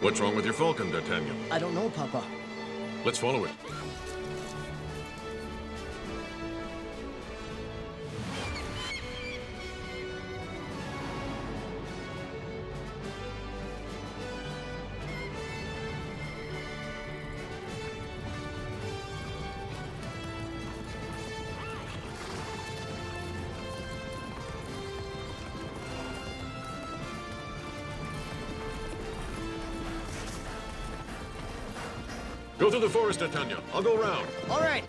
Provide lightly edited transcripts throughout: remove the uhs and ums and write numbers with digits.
What's wrong with your falcon, D'Artagnan? I don't know, Papa. Let's follow it. Go through the forest, D'Artagnan. I'll go around. All right.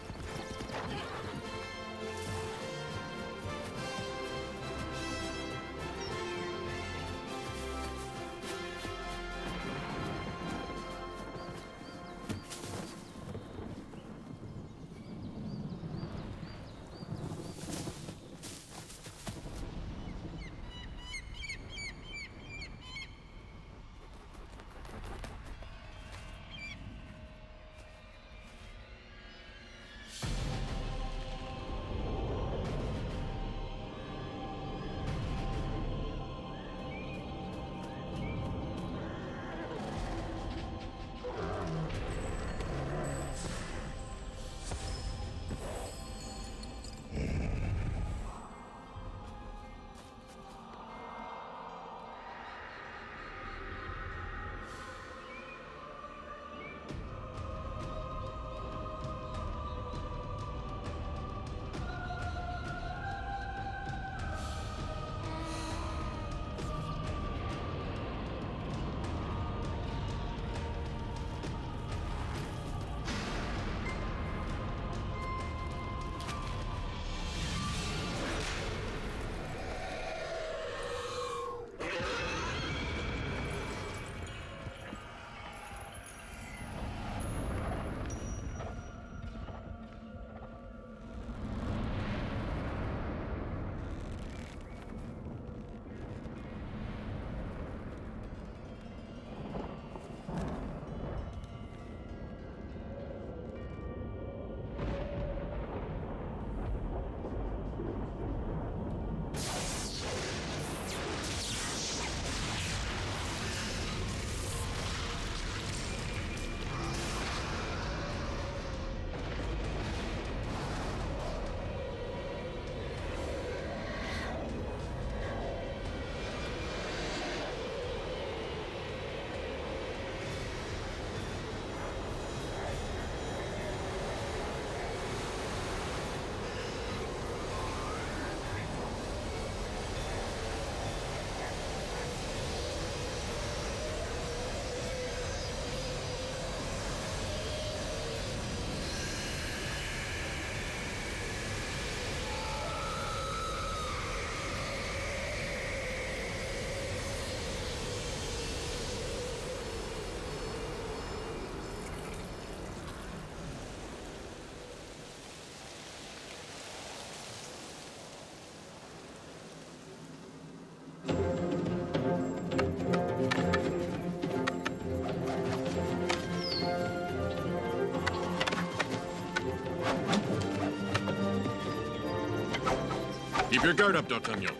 Keep your guard up, D'Artagnan.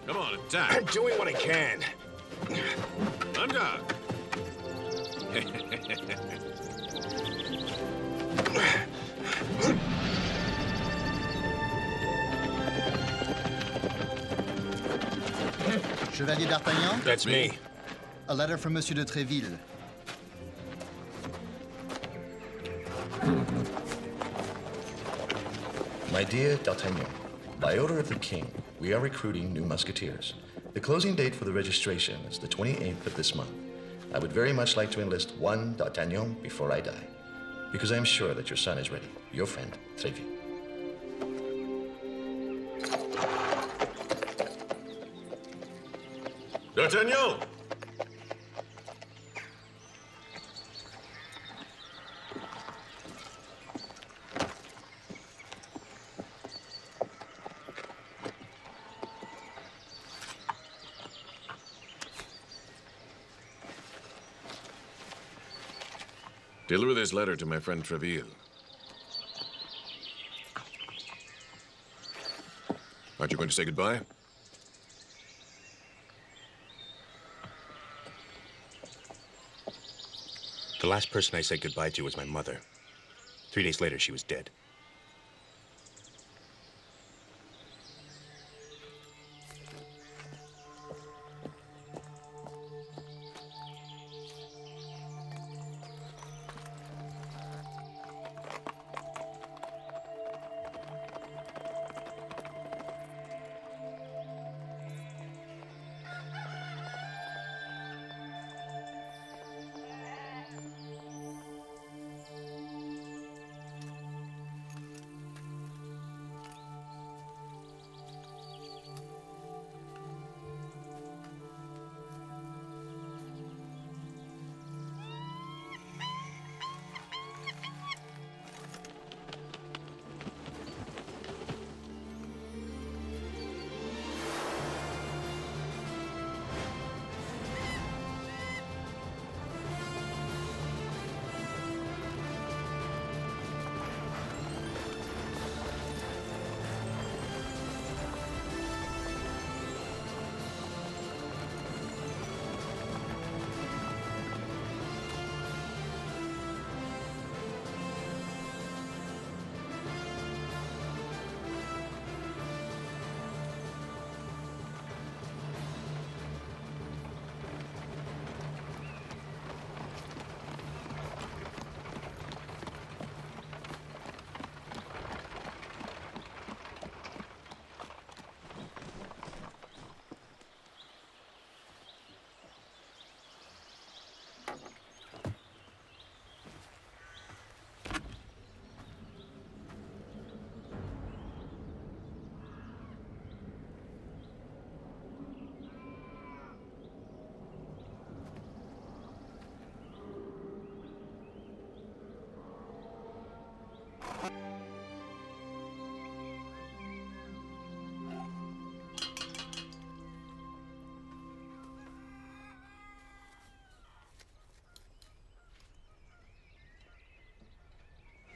Come on, attack. I'm doing what I can. On guard. Chevalier d'Artagnan? That's me. A letter from Monsieur de Tréville. My dear D'Artagnan, by order of the King, we are recruiting new Musketeers. The closing date for the registration is the 28th of this month. I would very much like to enlist one D'Artagnan before I die, because I am sure that your son is ready. Your friend, Tréville. D'Artagnan! Deliver this letter to my friend Tréville. Aren't you going to say goodbye? The last person I said goodbye to was my mother. 3 days later, she was dead.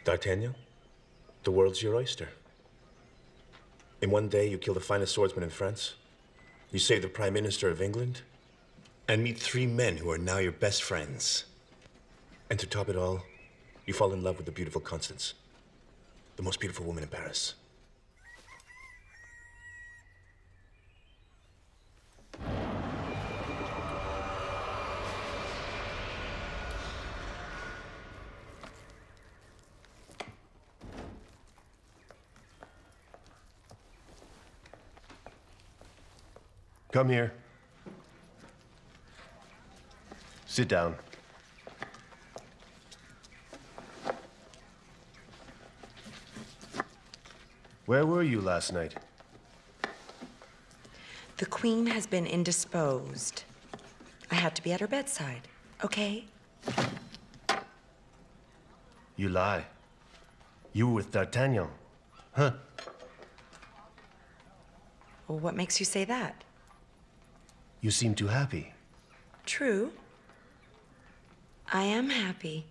D'Artagnan, the world's your oyster. In one day, you kill the finest swordsman in France, you save the Prime Minister of England, and meet 3 men who are now your best friends. And to top it all, you fall in love with the beautiful Constance, the most beautiful woman in Paris. Come here. Sit down. Where were you last night? The Queen has been indisposed. I had to be at her bedside, okay? You lie. You were with D'Artagnan. Huh? Well, what makes you say that? You seem too happy. True. I am happy.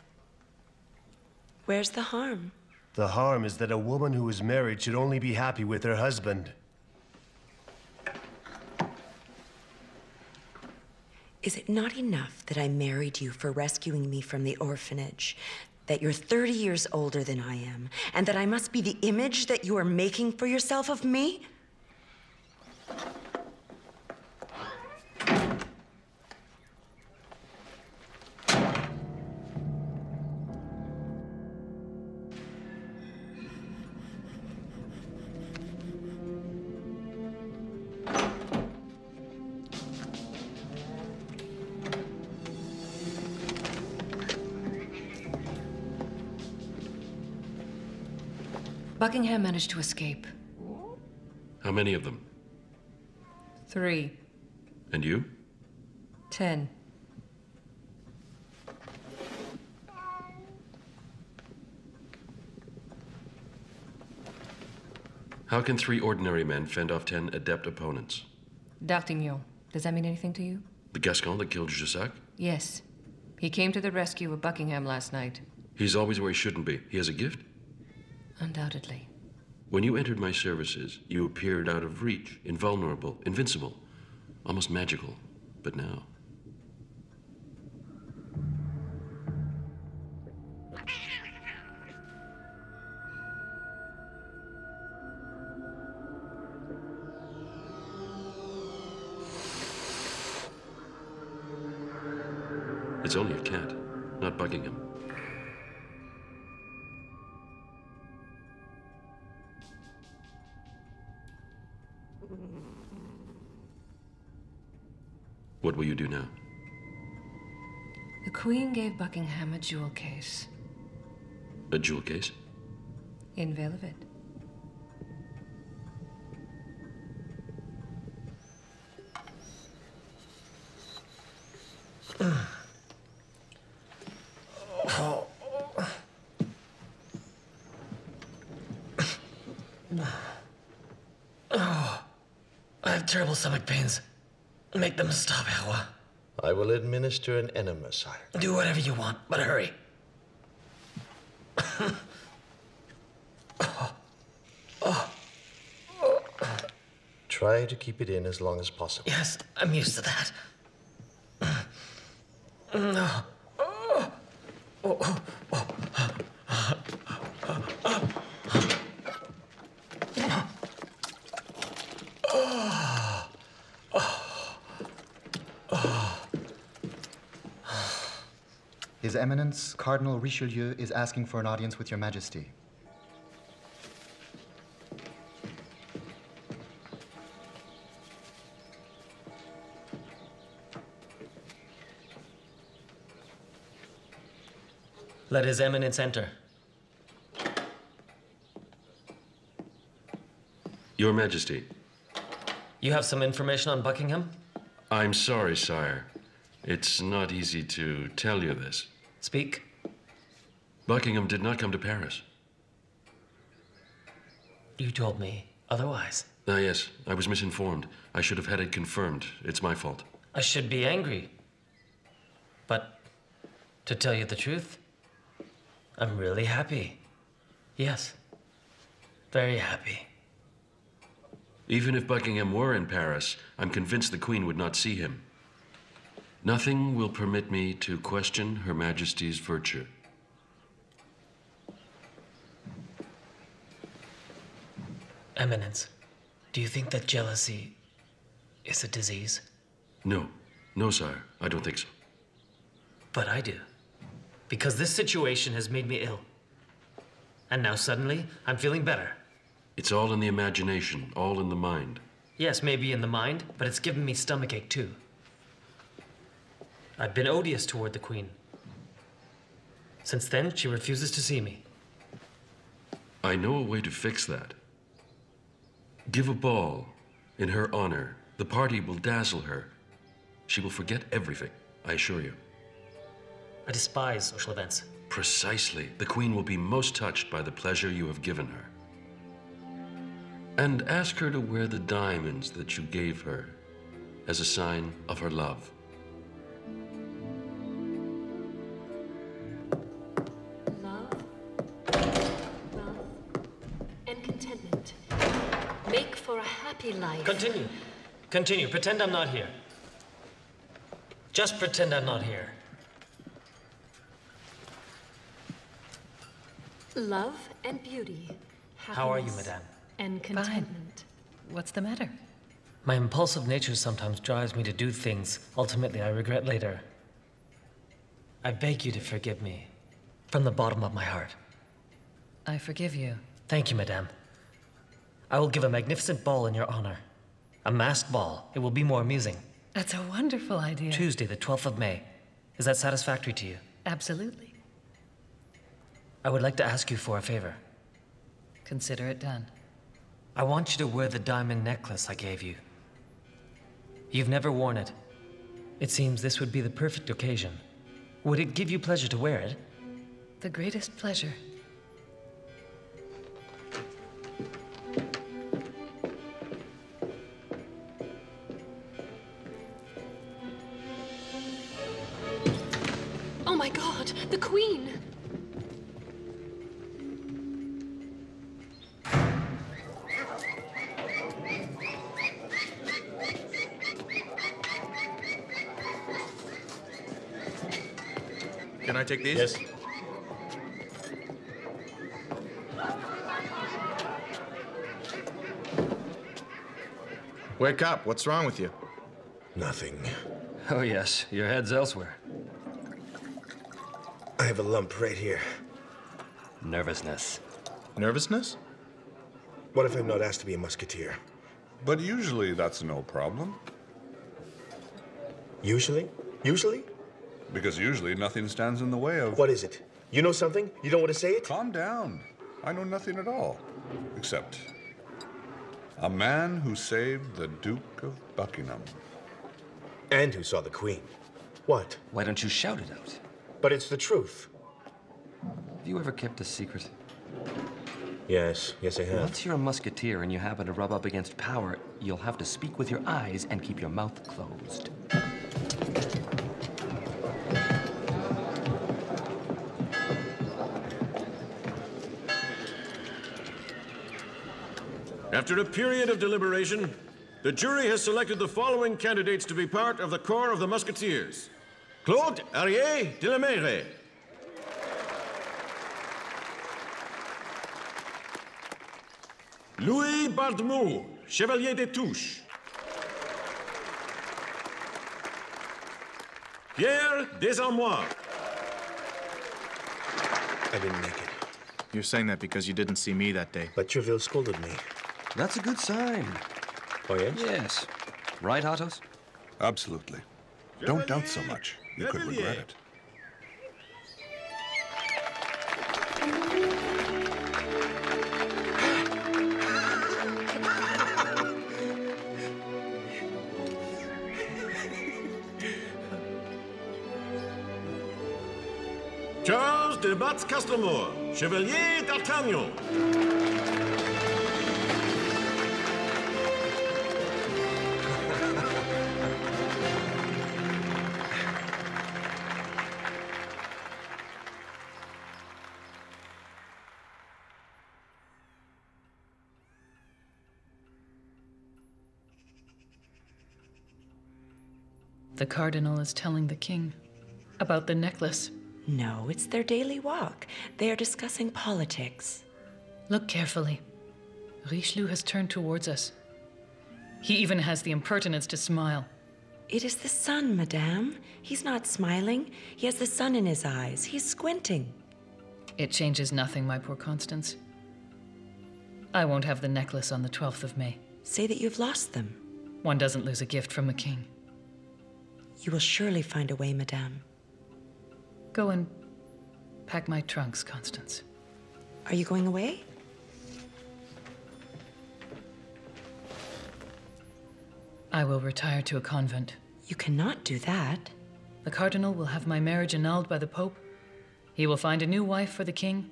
Where's the harm? The harm is that a woman who is married should only be happy with her husband. Is it not enough that I married you for rescuing me from the orphanage, that you're 30 years older than I am, and that I must be the image that you are making for yourself of me? Buckingham managed to escape. How many of them? 3. And you? 10. How can 3 ordinary men fend off 10 adept opponents? D'Artagnan, does that mean anything to you? The Gascon that killed Jussac? Yes. He came to the rescue of Buckingham last night. He's always where he shouldn't be. He has a gift? Undoubtedly. When you entered my services, you appeared out of reach, invulnerable, invincible, almost magical. But now... It's only a cat, not Buckingham. What will you do now? The Queen gave Buckingham a jewel case. A jewel case? In velvet. I have terrible stomach pains. Make them stop, Hawa. I will administer an enema, sire. Do whatever you want, but hurry. Try to keep it in as long as possible. Yes, I'm used to that. His Eminence, Cardinal Richelieu, is asking for an audience with Your Majesty. Let His Eminence enter. Your Majesty. You have some information on Buckingham? I'm sorry, sire. It's not easy to tell you this. Speak. Buckingham did not come to Paris. You told me otherwise. Ah, yes, I was misinformed. I should have had it confirmed. It's my fault. I should be angry. But to tell you the truth, I'm really happy. Yes, very happy. Even if Buckingham were in Paris, I'm convinced the Queen would not see him. Nothing will permit me to question Her Majesty's virtue. Eminence, do you think that jealousy is a disease? No. No, sire. I don't think so. But I do. Because this situation has made me ill. And now suddenly, I'm feeling better. It's all in the imagination, all in the mind. Yes, maybe in the mind, but it's given me stomachache too. I've been odious toward the Queen. Since then, she refuses to see me. I know a way to fix that. Give a ball in her honor. The party will dazzle her. She will forget everything, I assure you. I despise social events. Precisely. The Queen will be most touched by the pleasure you have given her. And ask her to wear the diamonds that you gave her as a sign of her love. Love, wealth, and contentment make for a happy life. Continue. Continue. Pretend I'm not here. Just pretend I'm not here. Love and beauty. How are you, happiness madame? And contentment. What's the matter? My impulsive nature sometimes drives me to do things ultimately I regret later. I beg you to forgive me from the bottom of my heart. I forgive you. Thank you, madame. I will give a magnificent ball in your honor. A masked ball. It will be more amusing. That's a wonderful idea. Tuesday, the 12th of May. Is that satisfactory to you? Absolutely. I would like to ask you for a favor. Consider it done. I want you to wear the diamond necklace I gave you. You've never worn it. It seems this would be the perfect occasion. Would it give you pleasure to wear it? The greatest pleasure. Oh my God, the Queen! Can I take these? Yes. Wake up. What's wrong with you? Nothing. Oh, yes. Your head's elsewhere. I have a lump right here. Nervousness. Nervousness? What if I'm not asked to be a musketeer? But usually that's no problem. Usually? Usually? Because usually nothing stands in the way of... What is it? You know something? You don't want to say it? Calm down. I know nothing at all. Except a man who saved the Duke of Buckingham. And who saw the Queen. What? Why don't you shout it out? But it's the truth. Have you ever kept a secret? Yes, I have. Once you're a musketeer and you happen to rub up against power, you'll have to speak with your eyes and keep your mouth closed. After a period of deliberation, the jury has selected the following candidates to be part of the Corps of the Musketeers. Claude Arié de la Meyre. Louis Bardemou, Chevalier des Touches. Pierre Desalmois. I didn't make it. You're saying that because you didn't see me that day. But Treville scolded me. That's a good sign. Oh, yes? Yes. Right, Athos? Absolutely. Don't doubt so much. You could regret it. Charles de Batz-Castelmore, Chevalier d'Artagnan. The Cardinal is telling the King about the necklace. No, it's their daily walk. They are discussing politics. Look carefully. Richelieu has turned towards us. He even has the impertinence to smile. It is the sun, madame. He's not smiling. He has the sun in his eyes. He's squinting. It changes nothing, my poor Constance. I won't have the necklace on the 12th of May. Say that you've lost them. One doesn't lose a gift from the King. You will surely find a way, madame. Go and pack my trunks, Constance. Are you going away? I will retire to a convent. You cannot do that. The Cardinal will have my marriage annulled by the Pope. He will find a new wife for the King,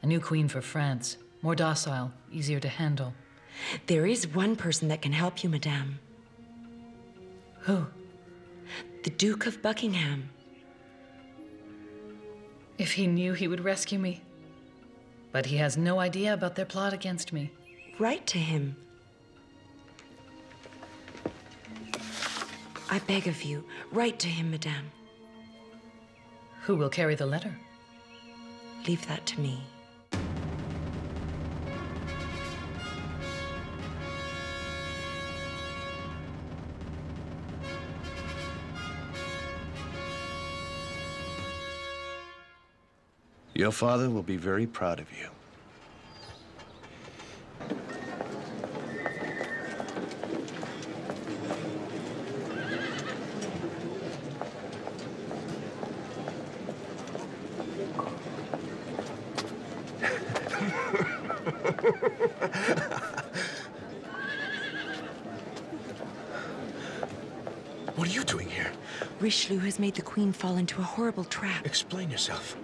a new queen for France, more docile, easier to handle. There is one person that can help you, madame. Who? The Duke of Buckingham. If he knew, he would rescue me. But he has no idea about their plot against me. Write to him. I beg of you, write to him, madame. Who will carry the letter? Leave that to me. Your father will be very proud of you. What are you doing here? Richelieu has made the Queen fall into a horrible trap. Explain yourself.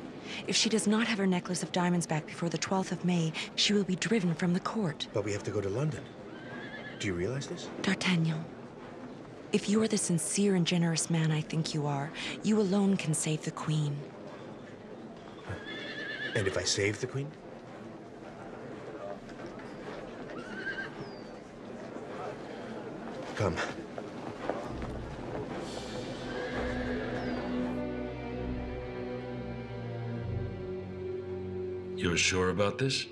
If she does not have her necklace of diamonds back before the 12th of May, she will be driven from the court. But we have to go to London. Do you realize this? D'Artagnan, if you are the sincere and generous man I think you are, you alone can save the Queen. And if I save the Queen? Come. You're sure about this?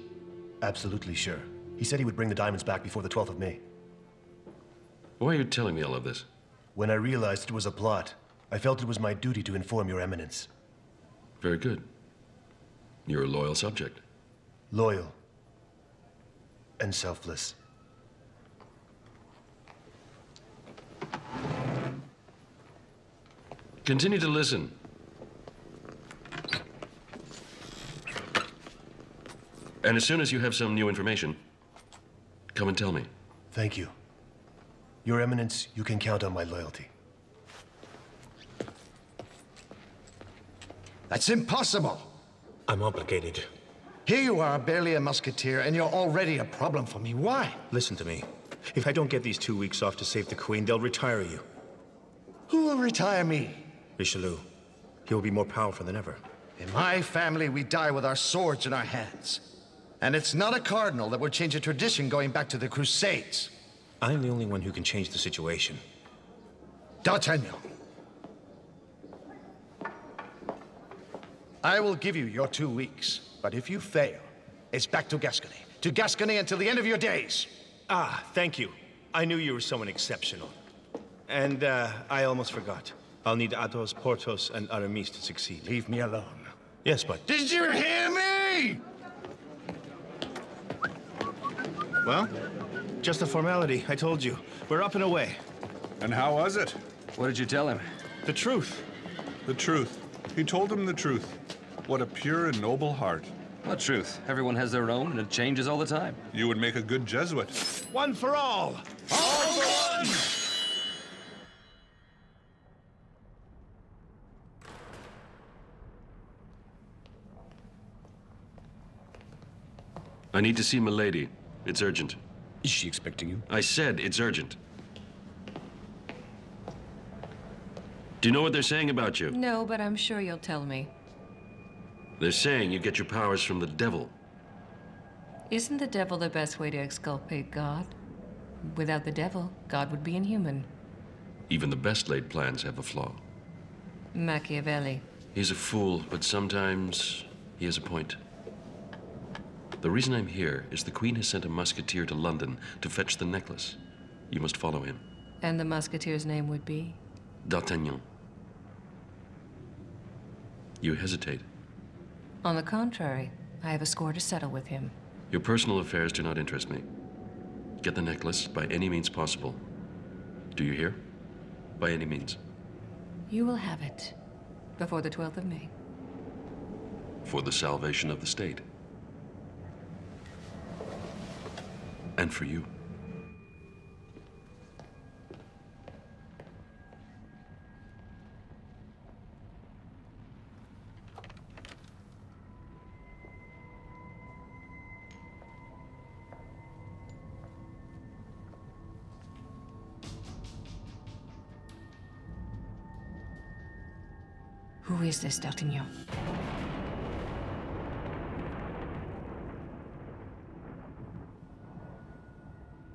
Absolutely sure. He said he would bring the diamonds back before the 12th of May. Why are you telling me all of this? When I realized it was a plot, I felt it was my duty to inform Your Eminence. Very good. You're a loyal subject. Loyal. And selfless. Continue to listen. And as soon as you have some new information, come and tell me. Thank you. Your Eminence, you can count on my loyalty. That's impossible. I'm obligated. Here you are, barely a musketeer, and you're already a problem for me. Why? Listen to me. If I don't get these 2 weeks off to save the Queen, they'll retire you. Who will retire me? Richelieu. He will be more powerful than ever. In my family, we die with our swords in our hands. And it's not a cardinal that would change a tradition going back to the Crusades. I'm the only one who can change the situation. D'Artagnan. I will give you your 2 weeks, but if you fail, it's back to Gascony. To Gascony until the end of your days. Ah, thank you. I knew you were someone exceptional. And, I almost forgot. I'll need Athos, Porthos, and Aramis to succeed. Leave me alone. Yes, but... Did you hear me? Well, just a formality, I told you. We're up and away. And how was it? What did you tell him? The truth. The truth. He told him the truth. What a pure and noble heart. What truth? Everyone has their own, and it changes all the time. You would make a good Jesuit. One for all! All for one! I need to see Milady. It's urgent. Is she expecting you? I said it's urgent. Do you know what they're saying about you? No, but I'm sure you'll tell me. They're saying you get your powers from the devil. Isn't the devil the best way to exculpate God? Without the devil, God would be inhuman. Even the best laid plans have a flaw. Machiavelli. He's a fool, but sometimes he has a point. The reason I'm here is the Queen has sent a musketeer to London to fetch the necklace. You must follow him. And the musketeer's name would be? D'Artagnan. You hesitate. On the contrary, I have a score to settle with him. Your personal affairs do not interest me. Get the necklace by any means possible. Do you hear? By any means. You will have it before the 12th of May. For the salvation of the state. And for you. Who is this, D'Artagnan?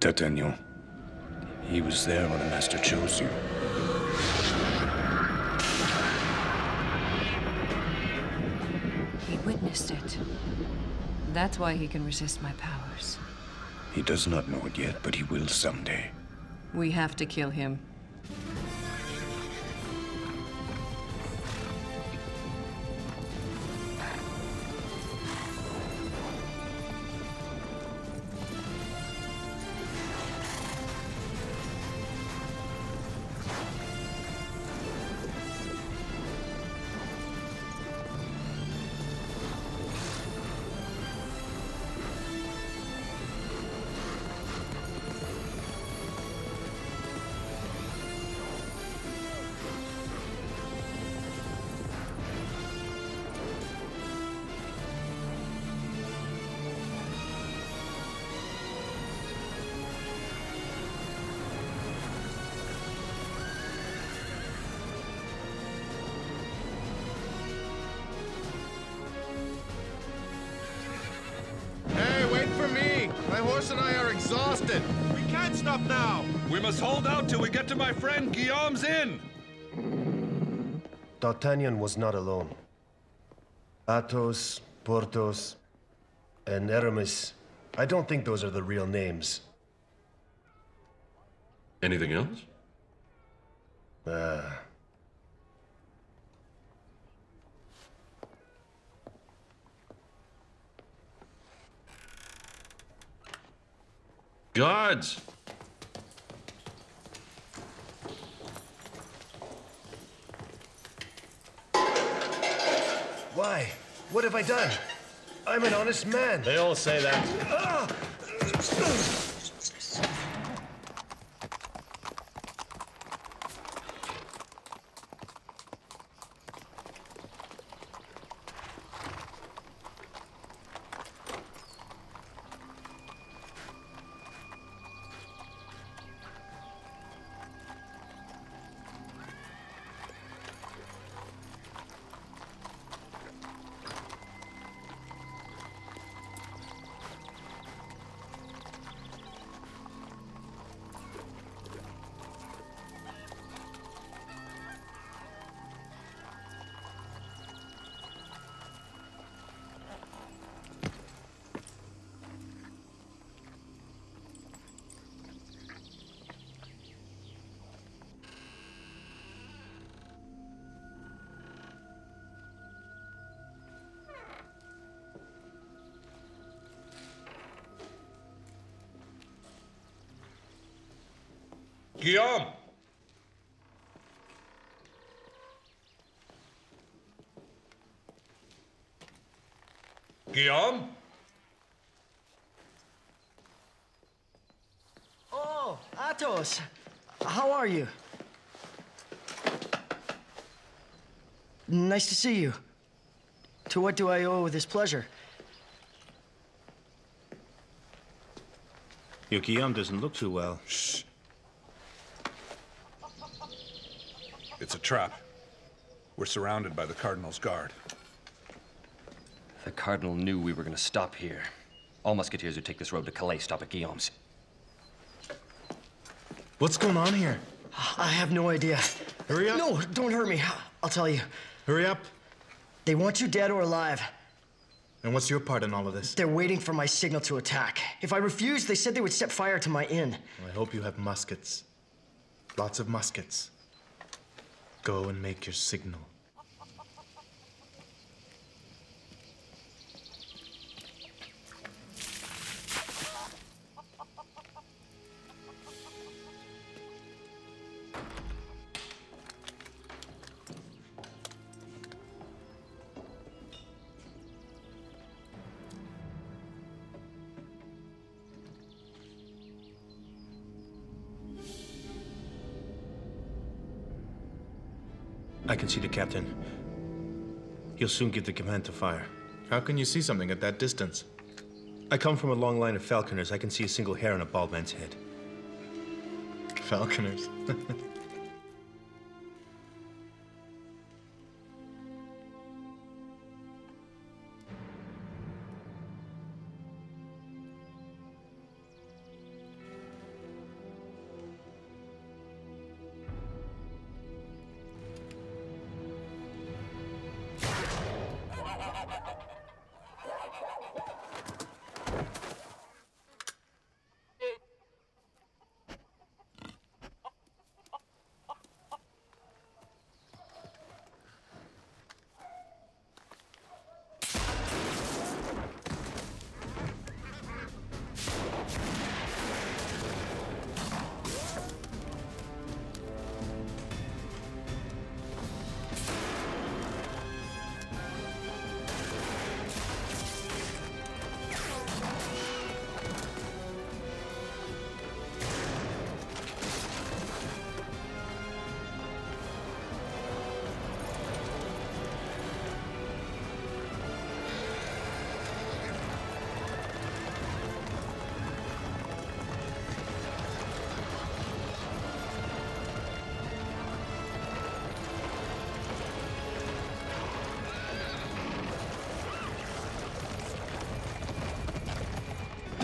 D'Artagnan. He was there when the Master chose you. He witnessed it. That's why he can resist my powers. He does not know it yet, but he will someday. We have to kill him. And I are exhausted. We can't stop now. We must hold out till we get to my friend Guillaume's inn. D'Artagnan was not alone. Athos, Porthos, and Aramis. I don't think those are the real names. Anything else? Guards! Why? What have I done? I'm an honest man. They all say that. Guillaume! Guillaume? Oh, Athos. How are you? Nice to see you. To what do I owe this pleasure? Your Guillaume doesn't look too well. Shh. It's a trap. We're surrounded by the Cardinal's guard. The Cardinal knew we were going to stop here. All Musketeers who take this road to Calais stop at Guillaume's. What's going on here? I have no idea. Hurry up. No, don't hurt me. I'll tell you. Hurry up. They want you dead or alive. And what's your part in all of this? They're waiting for my signal to attack. If I refuse, they said they would set fire to my inn. I hope you have muskets. Lots of muskets. Go and make your signal. I can see the captain. He'll soon give the command to fire. How can you see something at that distance? I come from a long line of falconers. I can see a single hair on a bald man's head. Falconers?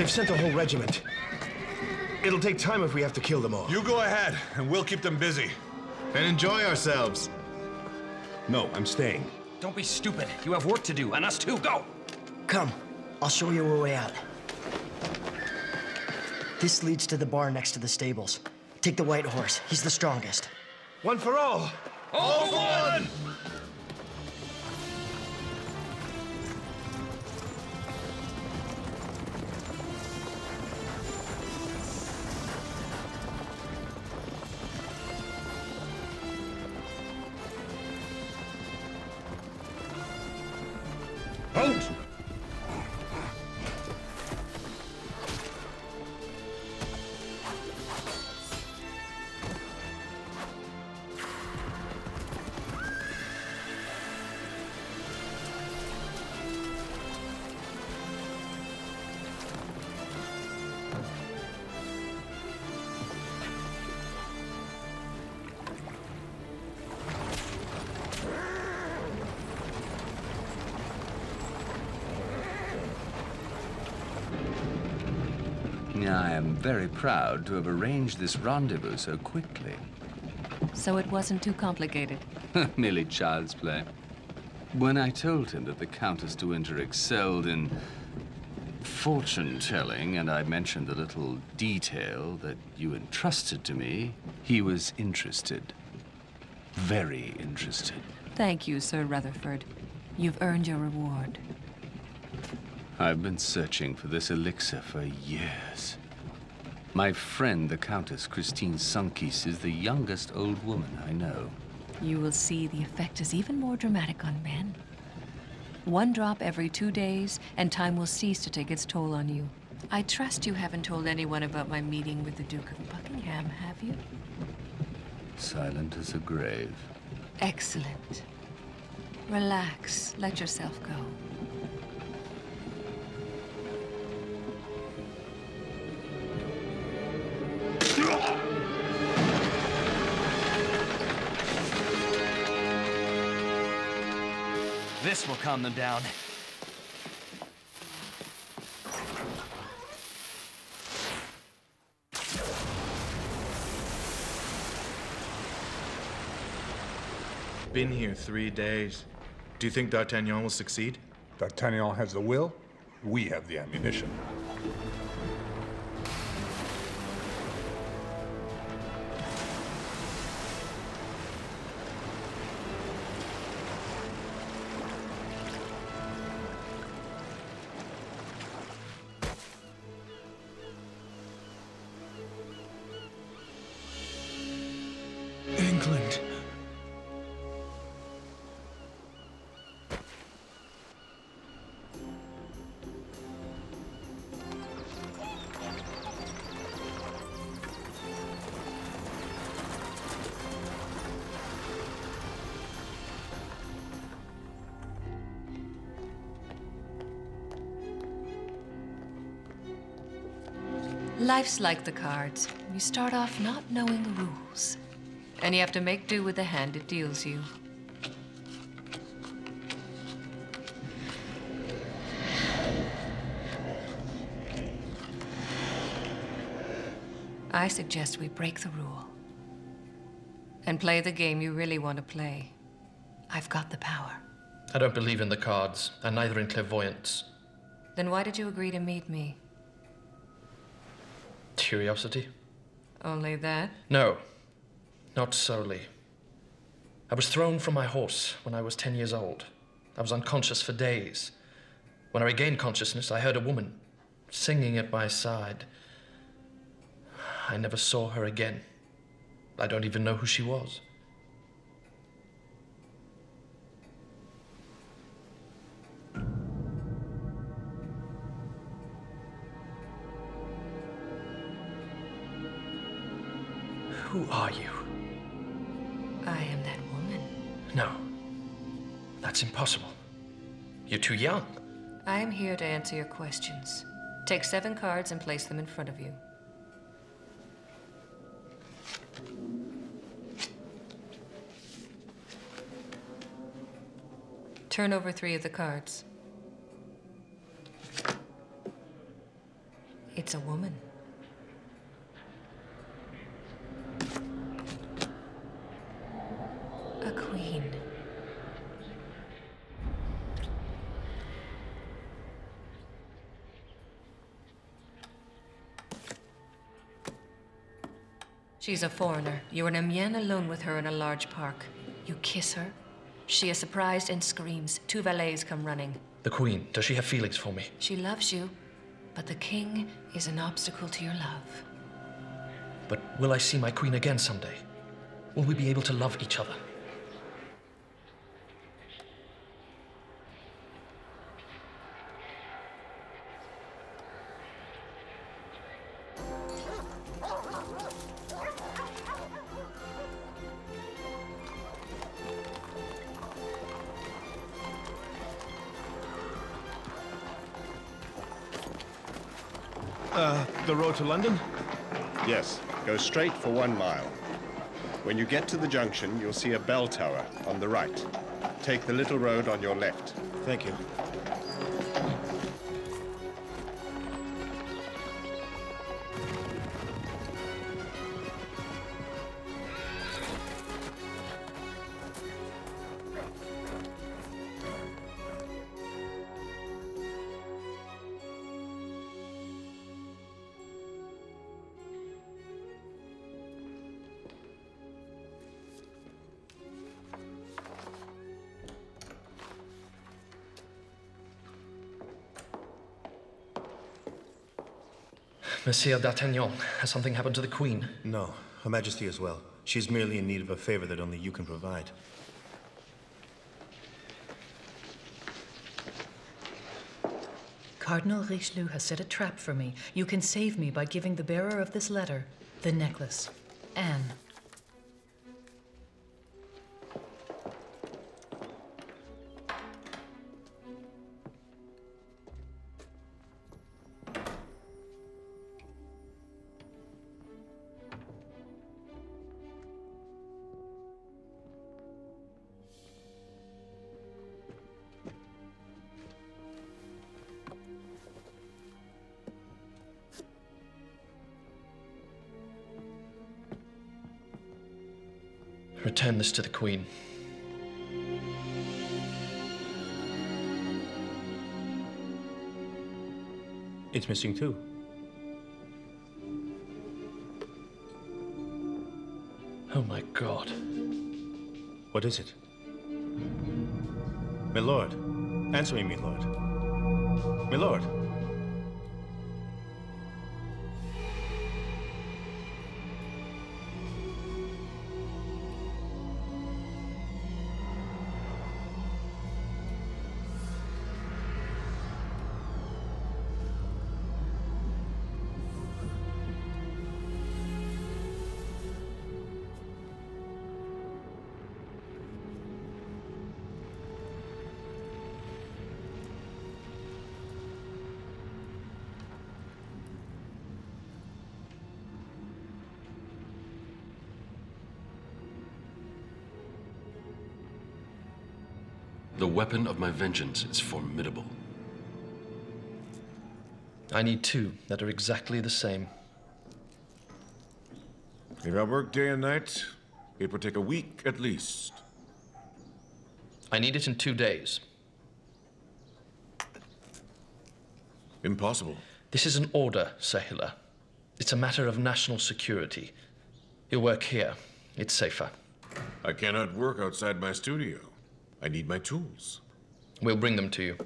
They've sent a whole regiment. It'll take time if we have to kill them all. You go ahead, and we'll keep them busy. And enjoy ourselves. No, I'm staying. Don't be stupid. You have work to do, and us too. Go! Come, I'll show you a way out. This leads to the bar next to the stables. Take the white horse. He's the strongest. One for all! All for one! Halt! I am very proud to have arranged this rendezvous so quickly. So it wasn't too complicated. Merely child's play. When I told him that the Countess de Winter excelled in fortune-telling, and I mentioned the little detail that you entrusted to me, he was interested. Very interested. Thank you, Sir Rutherford. You've earned your reward. I've been searching for this elixir for years. My friend, the Countess Christine Sunkis, is the youngest old woman I know. You will see the effect is even more dramatic on men. 1 drop every 2 days, and time will cease to take its toll on you. I trust you haven't told anyone about my meeting with the Duke of Buckingham, have you? Silent as a grave. Excellent. Relax. Let yourself go. This will calm them down. Been here 3 days. Do you think D'Artagnan will succeed? D'Artagnan has the will, we have the ammunition. England. Life's like the cards. You start off not knowing the rules, and you have to make do with the hand it deals you. I suggest we break the rule and play the game you really want to play. I've got the power. I don't believe in the cards, and neither in clairvoyance. Then why did you agree to meet me? Curiosity? Only that? No, not solely. I was thrown from my horse when I was 10 years old. I was unconscious for days. When I regained consciousness, I heard a woman singing at my side. I never saw her again. I don't even know who she was. Who are you? I am that woman. No, that's impossible. You're too young. I am here to answer your questions. Take 7 cards and place them in front of you. Turn over 3 of the cards. It's a woman. A queen. She's a foreigner. You're in Amiens alone with her in a large park. You kiss her. She is surprised and screams. 2 valets come running. The Queen, does she have feelings for me? She loves you, but the king is an obstacle to your love. But will I see my Queen again someday? Will we be able to love each other? The road to London? Yes, go straight for 1 mile. When you get to the junction, you'll see a bell tower on the right. Take the little road on your left. Thank you. Monsieur d'Artagnan, has something happened to the Queen? No, Her Majesty as well. She's merely in need of a favor that only you can provide. Cardinal Richelieu has set a trap for me. You can save me by giving the bearer of this letter the necklace. Anne. Return this to the Queen. It's missing too. Oh my God. What is it? My lord. Answer me, my lord. My lord. The weapon of my vengeance is formidable. I need 2 that are exactly the same. If I work day and night, it would take a week at least. I need it in 2 days. Impossible. This is an order, Sir Hiller. It's a matter of national security. You'll work here. It's safer. I cannot work outside my studio. I need my tools. We'll bring them to you.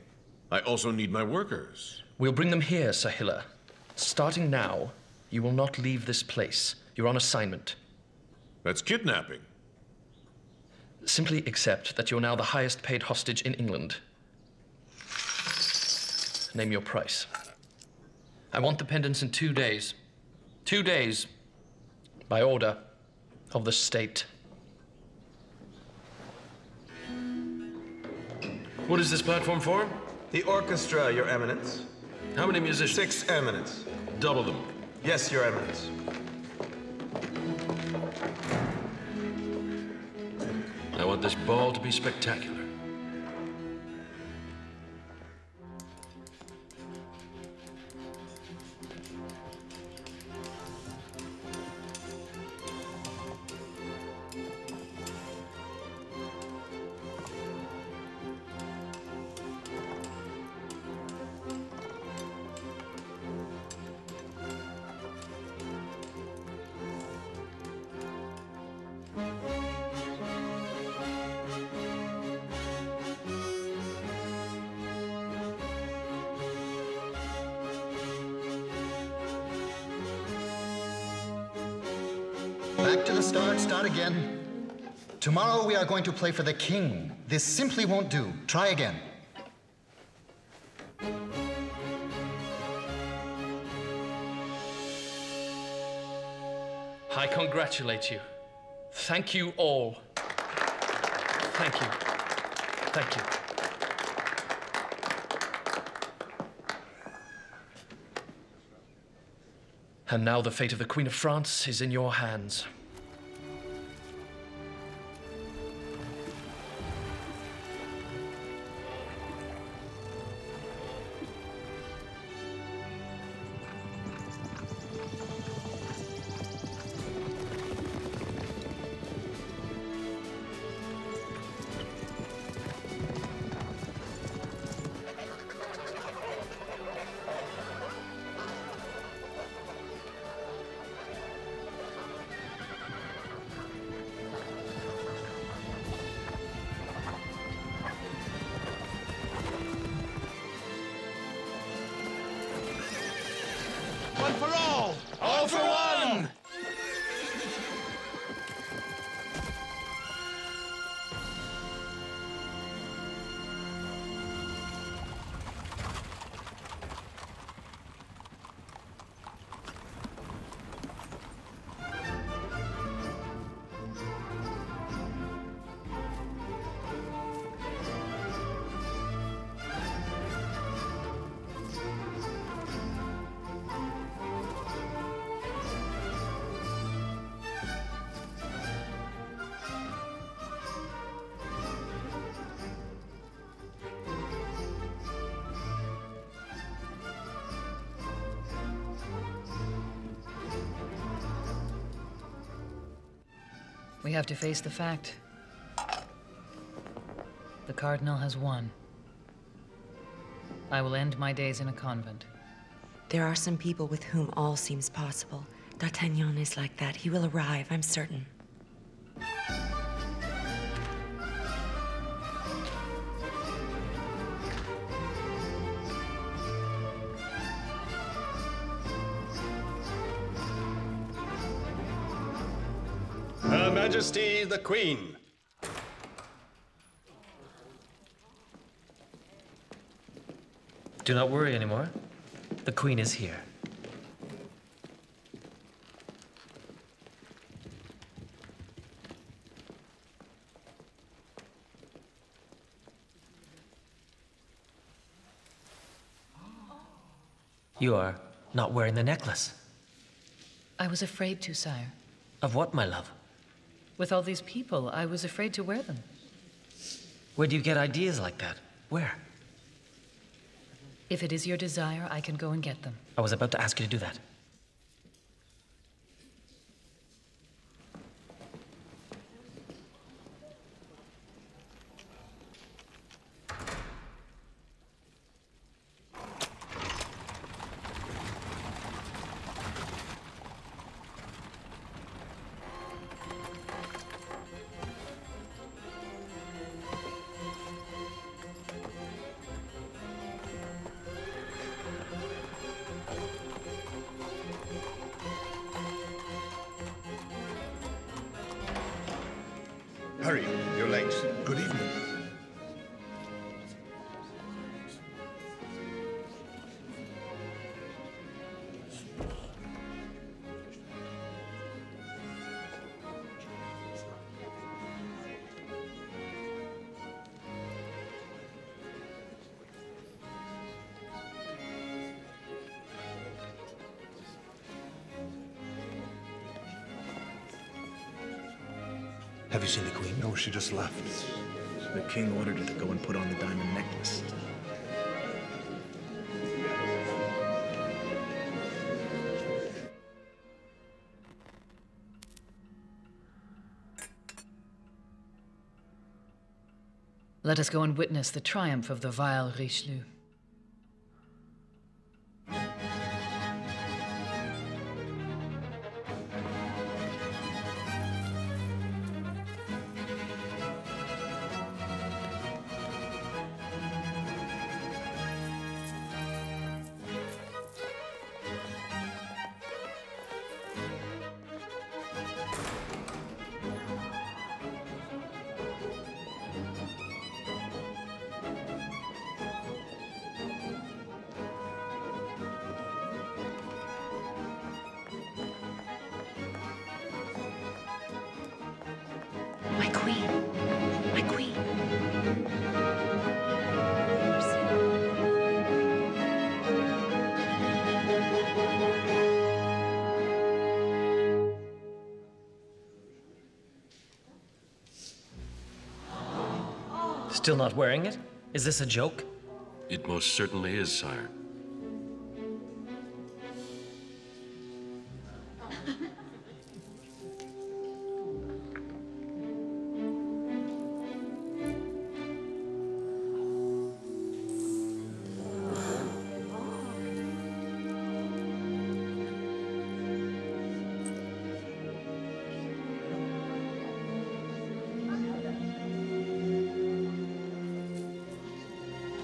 I also need my workers. We'll bring them here, Sir Hiller. Starting now, you will not leave this place. You're on assignment. That's kidnapping. Simply accept that you're now the highest paid hostage in England. Name your price. I want the pendants in 2 days. 2 days. By order of the state. What is this platform for? The orchestra, Your Eminence. How many musicians? 6 Eminence. Double them. Yes, Your Eminence. I want this ball to be spectacular. Back to the start, start again. Tomorrow we are going to play for the king. This simply won't do. Try again. I congratulate you. Thank you all. Thank you. Thank you. And now the fate of the Queen of France is in your hands. One for all! All for one! We have to face the fact. The Cardinal has won. I will end my days in a convent. There are some people with whom all seems possible. D'Artagnan is like that. He will arrive, I'm certain. Her Majesty the Queen. Do not worry anymore. The Queen is here. You are not wearing the necklace. I was afraid to, sire. Of what, my love? With all these people, I was afraid to wear them. Where do you get ideas like that? Where? If it is your desire, I can go and get them. I was about to ask you to do that. Hurry, you're late. Good evening. Have you seen the Queen? No, she just left. The king ordered her to go and put on the diamond necklace. Let us go and witness the triumph of the vile Richelieu. Still not wearing it? Is this a joke? It most certainly is, sire.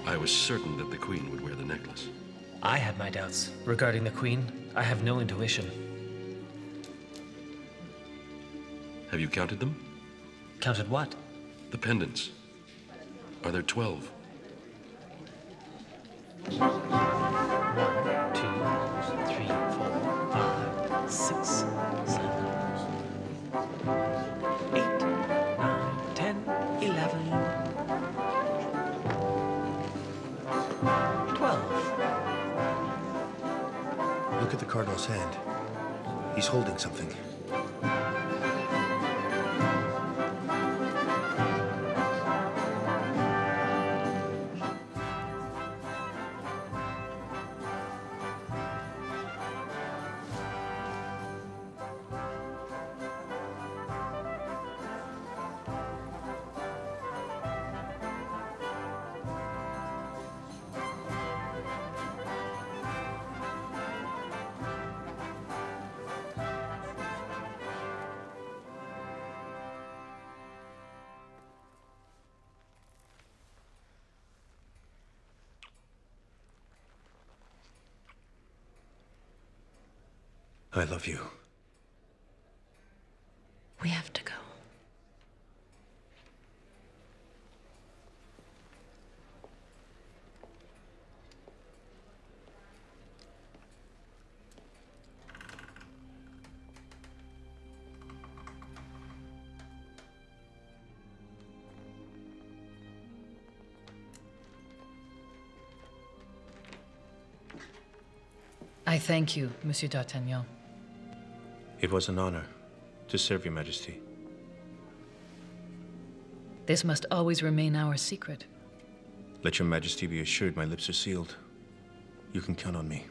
I was certain that the Queen would wear the necklace. I had my doubts. Regarding the Queen, I have no intuition. Have you counted them? Counted what? The pendants. Are there 12? 1, 2, 3, 4, 5, 6, 7, 8, 9, 10, 11, 12. Look at the Cardinal's hand. He's holding something. I love you. We have to go. I thank you, Monsieur d'Artagnan. It was an honor to serve your Majesty. This must always remain our secret. Let your Majesty be assured my lips are sealed. You can count on me.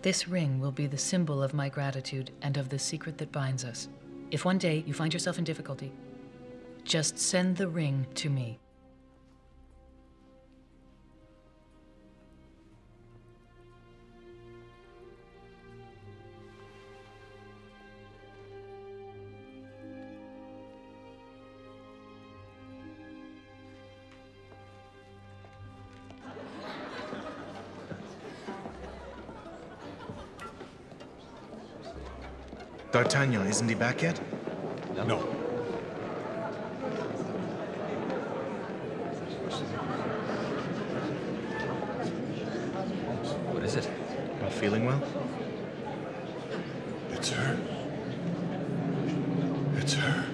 This ring will be the symbol of my gratitude and of the secret that binds us. If one day you find yourself in difficulty, just send the ring to me. D'Artagnan, isn't he back yet? No. What is it? Not feeling well? It's her. It's her.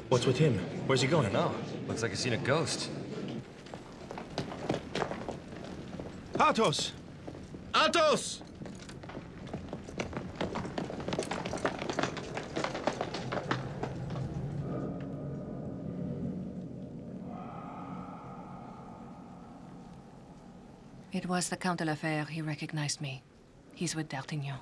What's with him? Where's he going? I don't know. Looks like he's seen a ghost. Athos! Athos! It was the Count de la Fère. He recognized me. He's with D'Artagnan.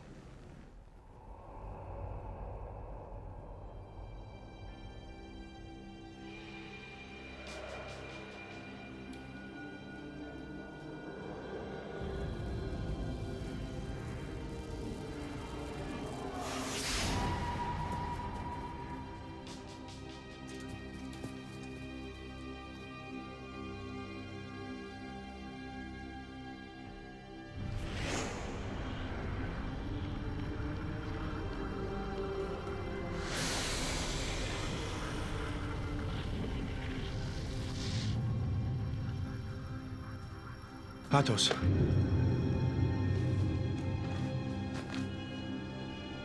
Athos.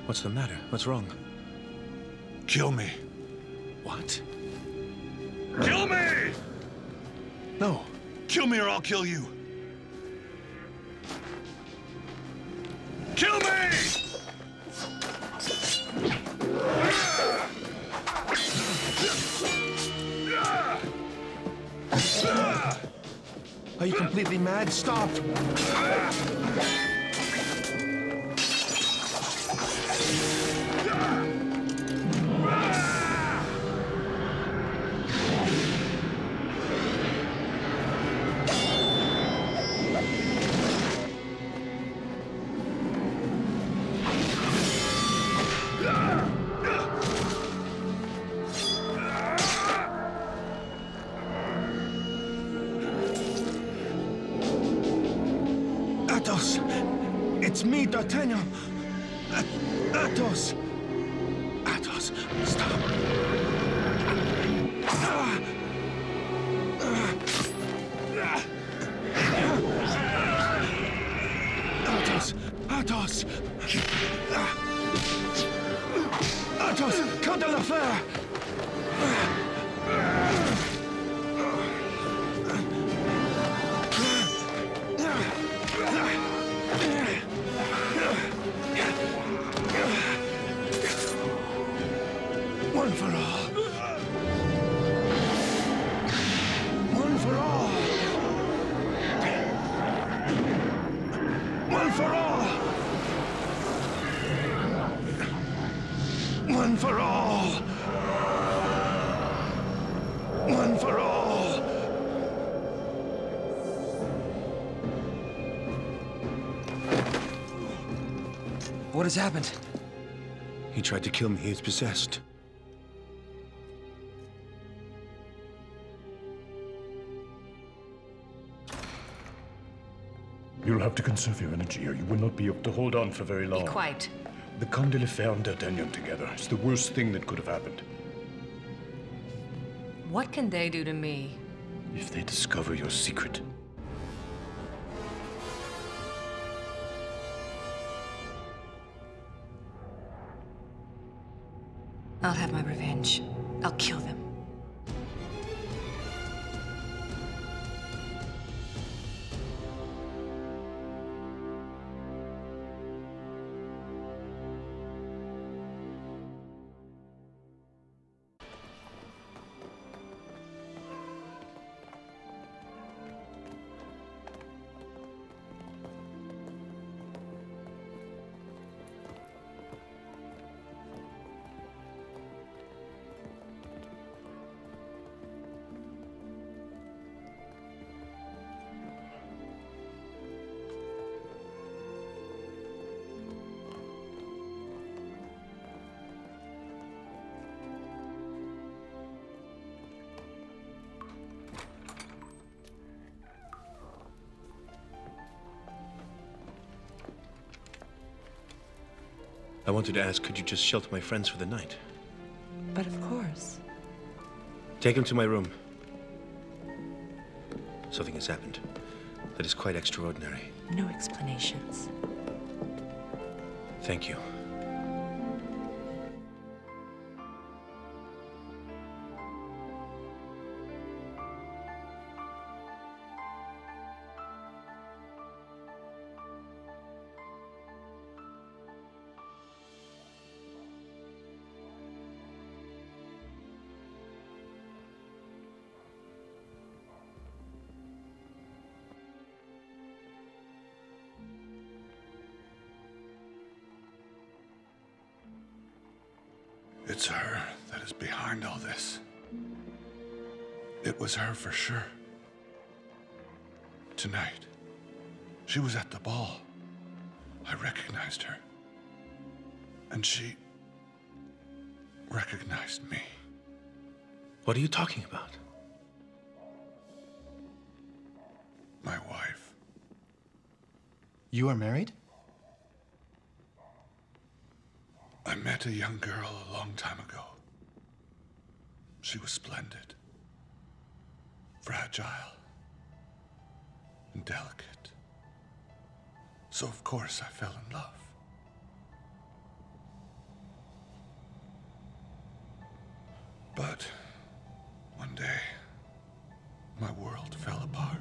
What's the matter? What's wrong? Kill me. What? Kill me! No. Kill me or I'll kill you. Kill me! Are you completely mad? Stop! Athos! It's me, D'Artagnan! Athos! Athos, stop! Athos! Athos! Athos! Count de la Fère! One for all. One for all. One for all. One for all. One for all. What has happened? He tried to kill me. He is possessed. You'll have to conserve your energy, or you will not be able to hold on for very long. Be quiet. The Count de la Fère and D'Artagnan together is the worst thing that could have happened. What can they do to me? If they discover your secret. I'll have my revenge. I'll kill them. I wanted to ask, could you just shelter my friends for the night? But of course. Take them to my room. Something has happened that is quite extraordinary. No explanations. Thank you. It's her that is behind all this. It was her for sure. Tonight, she was at the ball. I recognized her. And she recognized me. What are you talking about? My wife. You are married? I met a young girl a long time ago. She was splendid, fragile, and delicate. So of course I fell in love. But one day, my world fell apart.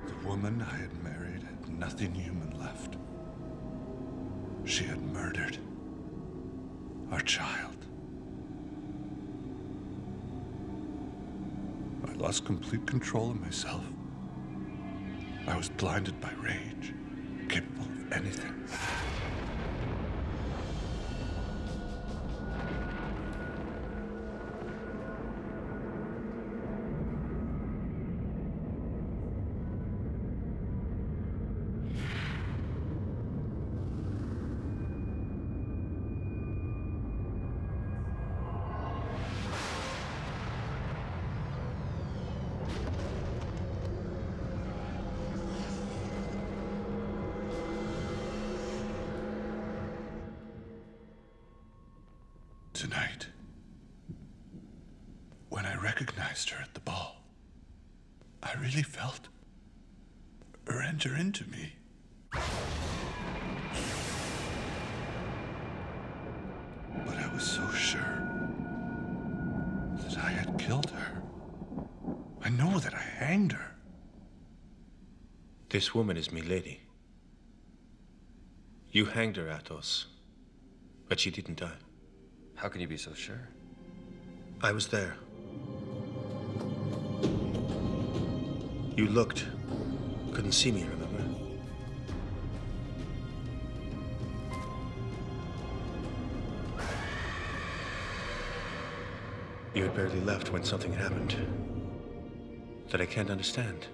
The woman I had married had nothing human left. She had murdered our child. I lost complete control of myself. I was blinded by rage, capable of anything. Tonight, when I recognized her at the ball, I really felt her enter into me. But I was so sure that I had killed her. I know that I hanged her. This woman is Milady. You hanged her, Athos, but she didn't die. How can you be so sure? I was there. You looked. Couldn't see me, remember? You had barely left when something happened that I can't understand.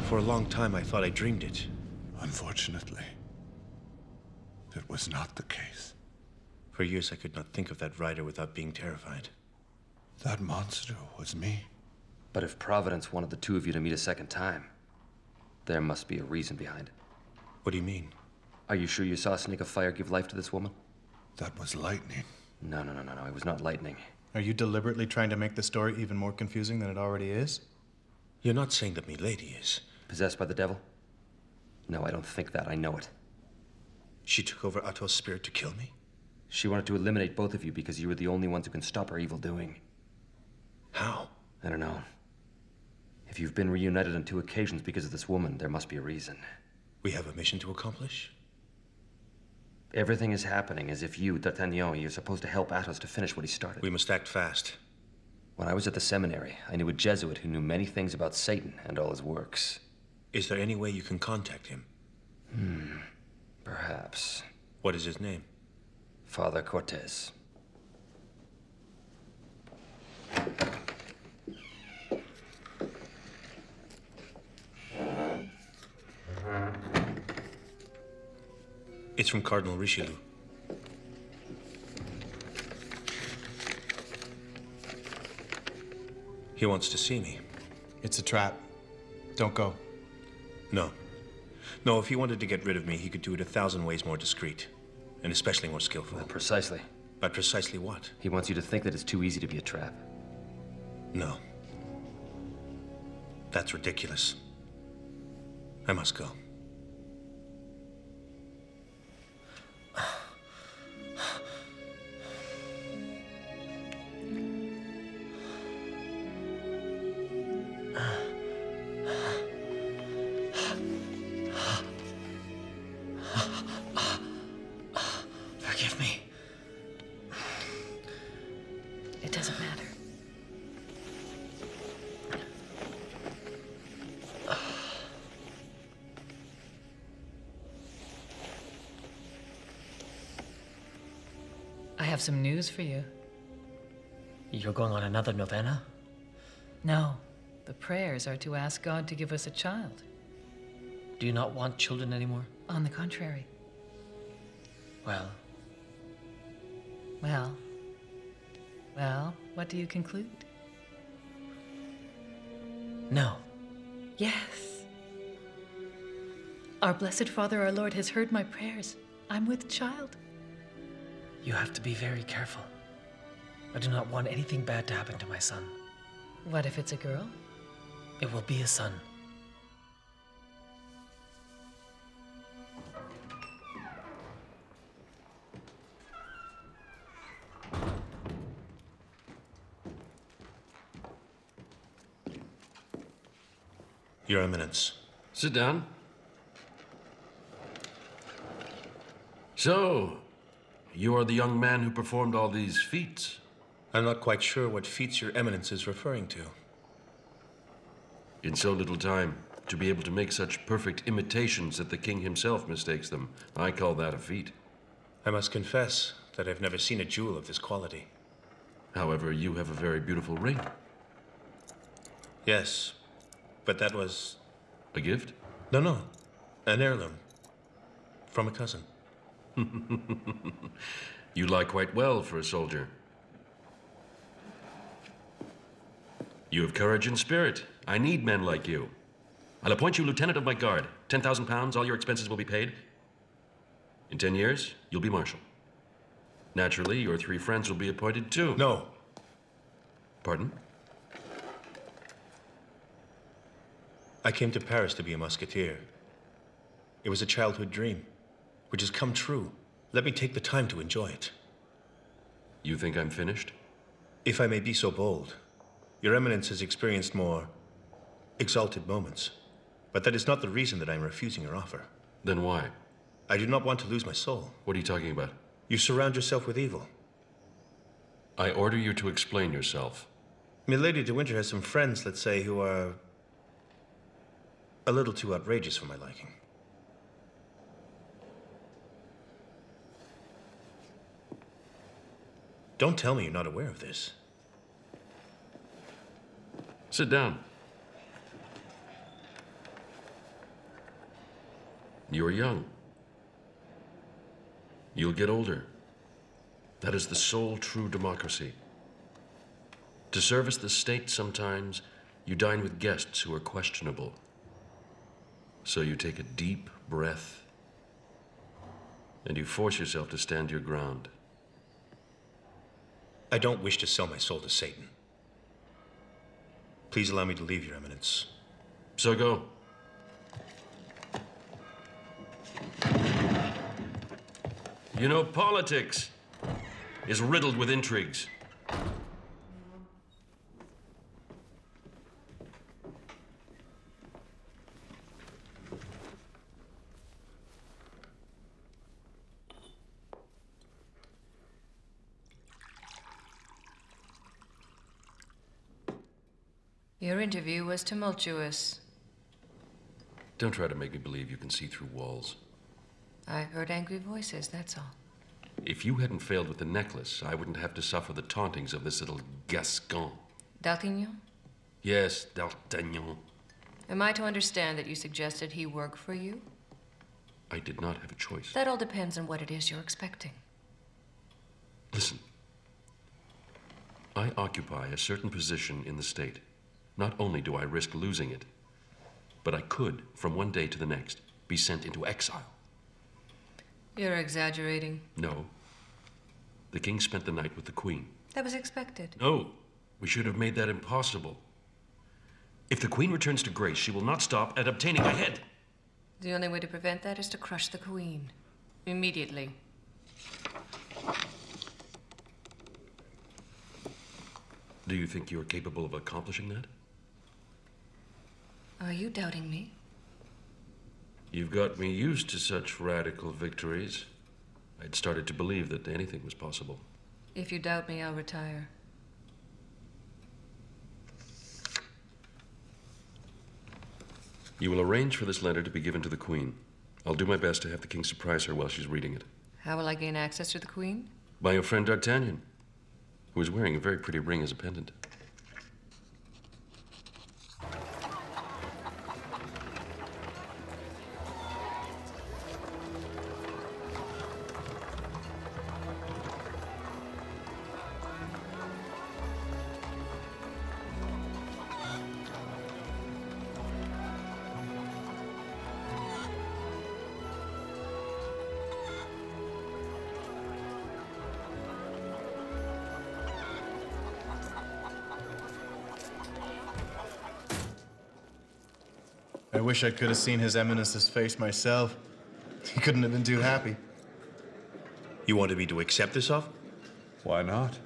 For a long time, I thought I dreamed it. Unfortunately, it was not the case. For years, I could not think of that rider without being terrified. That monster was me. But if Providence wanted the two of you to meet a second time, there must be a reason behind it. What do you mean? Are you sure you saw a snake of fire give life to this woman? That was lightning. No. It was not lightning. Are you deliberately trying to make the story even more confusing than it already is? You're not saying that Milady is possessed by the devil? No, I don't think that. I know it. She took over Athos' spirit to kill me? She wanted to eliminate both of you because you were the only ones who can stop her evil doing. How? I don't know. If you've been reunited on 2 occasions because of this woman, there must be a reason. We have a mission to accomplish? Everything is happening as if you, D'Artagnan, you're supposed to help Athos to finish what he started. We must act fast. When I was at the seminary, I knew a Jesuit who knew many things about Satan and all his works. Is there any way you can contact him? Perhaps. What is his name? Father Cortez. It's from Cardinal Richelieu. He wants to see me. It's a trap. Don't go. No. No, if he wanted to get rid of me, he could do it 1,000 ways more discreet. And especially more skillful. Well, precisely. But precisely what? He wants you to think that it's too easy to be a trap. No. That's ridiculous. I must go. Forgive me. It doesn't matter. I have some news for you. You're going on another novena? No, the prayers are to ask God to give us a child. Do you not want children anymore? On the contrary. Well, Well, what do you conclude? no. Yes. Our Blessed Father, our Lord, has heard my prayers. I'm with child. You have to be very careful. I do not want anything bad to happen to my son. What if it's a girl? It will be a son. Your Eminence. Sit down. So, you are the young man who performed all these feats? I'm not quite sure what feats Your Eminence is referring to. In so little time, to be able to make such perfect imitations that the king himself mistakes them, I call that a feat. I must confess that I've never seen a jewel of this quality. However, you have a very beautiful ring. Yes, but that was... A gift? No. An heirloom. From a cousin. You lie quite well for a soldier. You have courage and spirit. I need men like you. I'll appoint you lieutenant of my guard. 10,000 pounds, all your expenses will be paid. In 10 years, you'll be marshal. Naturally, your 3 friends will be appointed too. No. Pardon? I came to Paris to be a musketeer. It was a childhood dream, which has come true. Let me take the time to enjoy it. You think I'm finished? If I may be so bold, Your Eminence has experienced more exalted moments. But that is not the reason that I'm refusing your offer. Then why? I do not want to lose my soul. What are you talking about? You surround yourself with evil. I order you to explain yourself. Milady de Winter has some friends, let's say, who are a little too outrageous for my liking. Don't tell me you're not aware of this. Sit down. You're young. You'll get older. That is the sole true democracy. To service the state, sometimes you dine with guests who are questionable. So you take a deep breath and you force yourself to stand your ground. I don't wish to sell my soul to Satan. Please allow me to leave, Your Eminence. So go. You know, politics is riddled with intrigues. Your interview was tumultuous. Don't try to make me believe you can see through walls. I heard angry voices, that's all. If you hadn't failed with the necklace, I wouldn't have to suffer the tauntings of this little Gascon. D'Artagnan? Yes, D'Artagnan. Am I to understand that you suggested he work for you? I did not have a choice. That all depends on what it is you're expecting. Listen. I occupy a certain position in the state. Not only do I risk losing it, but I could, from one day to the next, be sent into exile. You're exaggerating. No. The king spent the night with the queen. That was expected. No. We should have made that impossible. If the queen returns to grace, she will not stop at obtaining my head. The only way to prevent that is to crush the queen. Immediately. Do you think you're capable of accomplishing that? Are you doubting me? You've got me used to such radical victories. I'd started to believe that anything was possible. If you doubt me, I'll retire. You will arrange for this letter to be given to the queen. I'll do my best to have the king surprise her while she's reading it. How will I gain access to the queen? By your friend D'Artagnan, who is wearing a very pretty ring as a pendant. I wish I could have seen His Eminence's face myself. He couldn't have been too happy. You wanted me to accept this offer? Why not?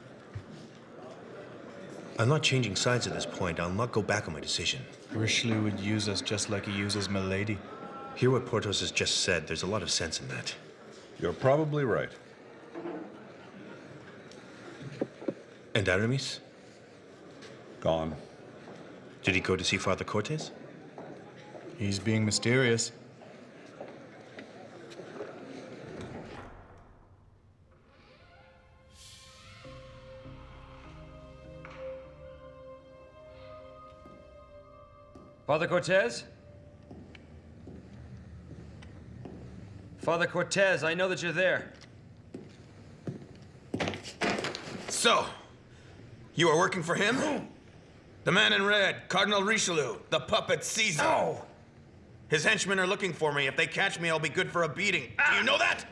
I'm not changing sides at this point. I'll not go back on my decision. Richelieu would use us just like he uses Milady. Hear what Porthos has just said. There's a lot of sense in that. You're probably right. And Aramis? Gone. Did he go to see Father Cortes? He's being mysterious. Father Cortez? Father Cortez, I know that you're there. So, you are working for him? The man in red, Cardinal Richelieu, the puppet Caesar. No! His henchmen are looking for me. If they catch me, I'll be good for a beating. Do you know that?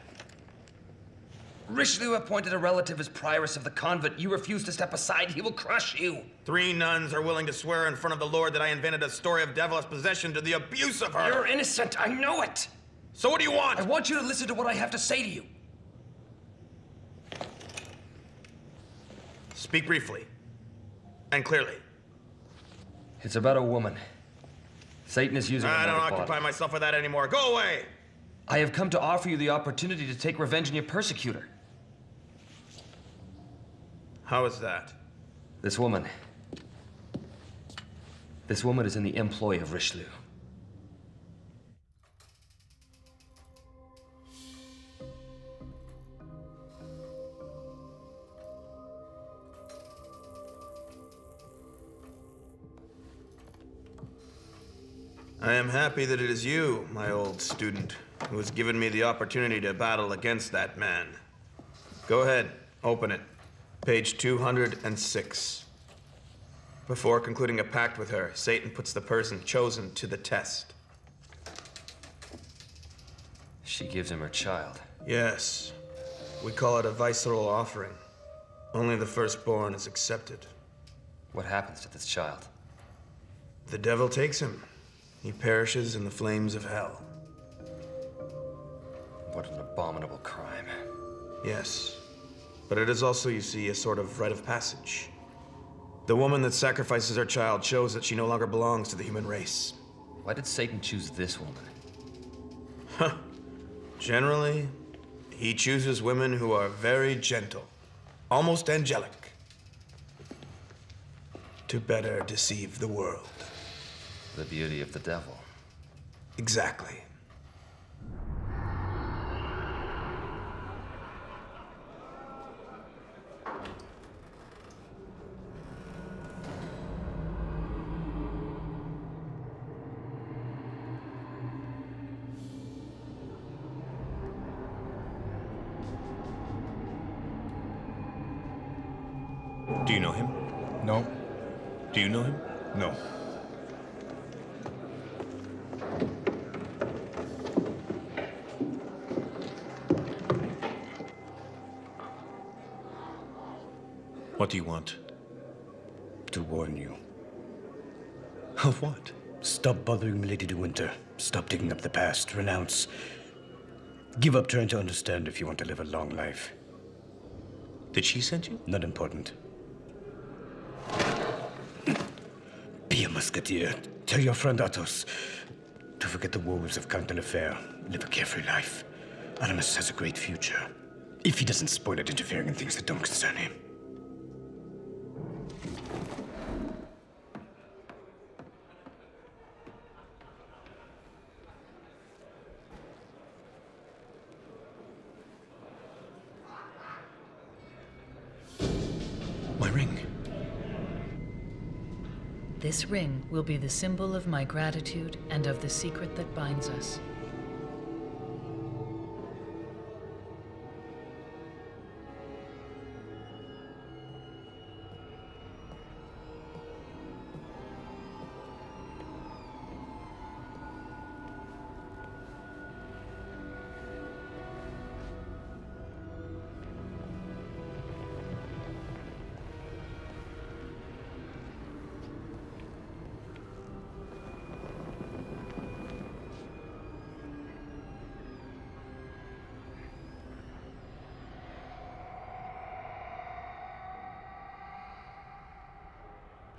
Richelieu appointed a relative as prioress of the convent. You refuse to step aside, he will crush you. 3 nuns are willing to swear in front of the Lord that I invented a story of devilish possession to the abuse of her. You're innocent, I know it. So what do you want? I want you to listen to what I have to say to you. Speak briefly and clearly. It's about a woman. Satan is using her I don't mortal occupy body. myself with that anymore. Go away! I have come to offer you the opportunity to take revenge on your persecutor. How is that? This woman is in the employ of Richelieu. I am happy that it is you, my old student, who has given me the opportunity to battle against that man. Go ahead, open it. Page 206. Before concluding a pact with her, Satan puts the person chosen to the test. She gives him her child. Yes. We call it a visceral offering. Only the firstborn is accepted. What happens to this child? The devil takes him. He perishes in the flames of hell. What an abominable crime. Yes. But it is also, you see, a sort of rite of passage. The woman that sacrifices her child shows that she no longer belongs to the human race. Why did Satan choose this woman? Huh. Generally, he chooses women who are very gentle, almost angelic, to better deceive the world. The beauty of the devil. Exactly. Do you know him? No. Do you know him? No. What do you want? To warn you. Of what? Stop bothering Milady de Winter. Stop digging up the past. Renounce. Give up trying to understand if you want to live a long life. Did she send you? Not important. Be a musketeer. Tell your friend Athos to forget the woes of Count de la Fère. Live a carefree life. Aramis has a great future. If he doesn't spoil it interfering in things that don't concern him. My ring. This ring will be the symbol of my gratitude and of the secret that binds us.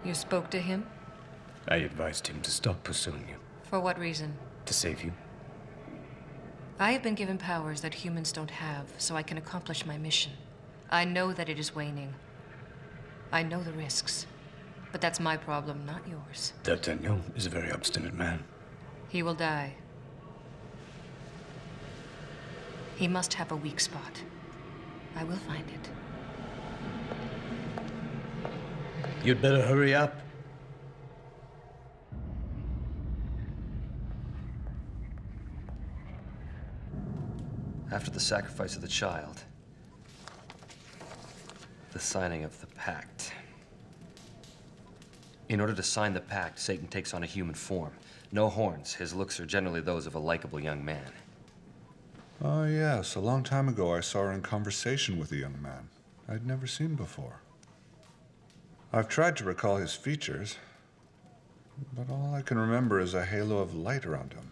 You spoke to him? I advised him to stop pursuing you. For what reason? To save you. I have been given powers that humans don't have, so I can accomplish my mission. I know that it is waning. I know the risks. But that's my problem, not yours. D'Artagnan is a very obstinate man. He will die. He must have a weak spot. I will find it. You'd better hurry up. After the sacrifice of the child, the signing of the pact. In order to sign the pact, Satan takes on a human form. No horns. His looks are generally those of a likable young man. Oh, yes. A long time ago, I saw her in conversation with a young man I'd never seen before. I've tried to recall his features, but all I can remember is a halo of light around him.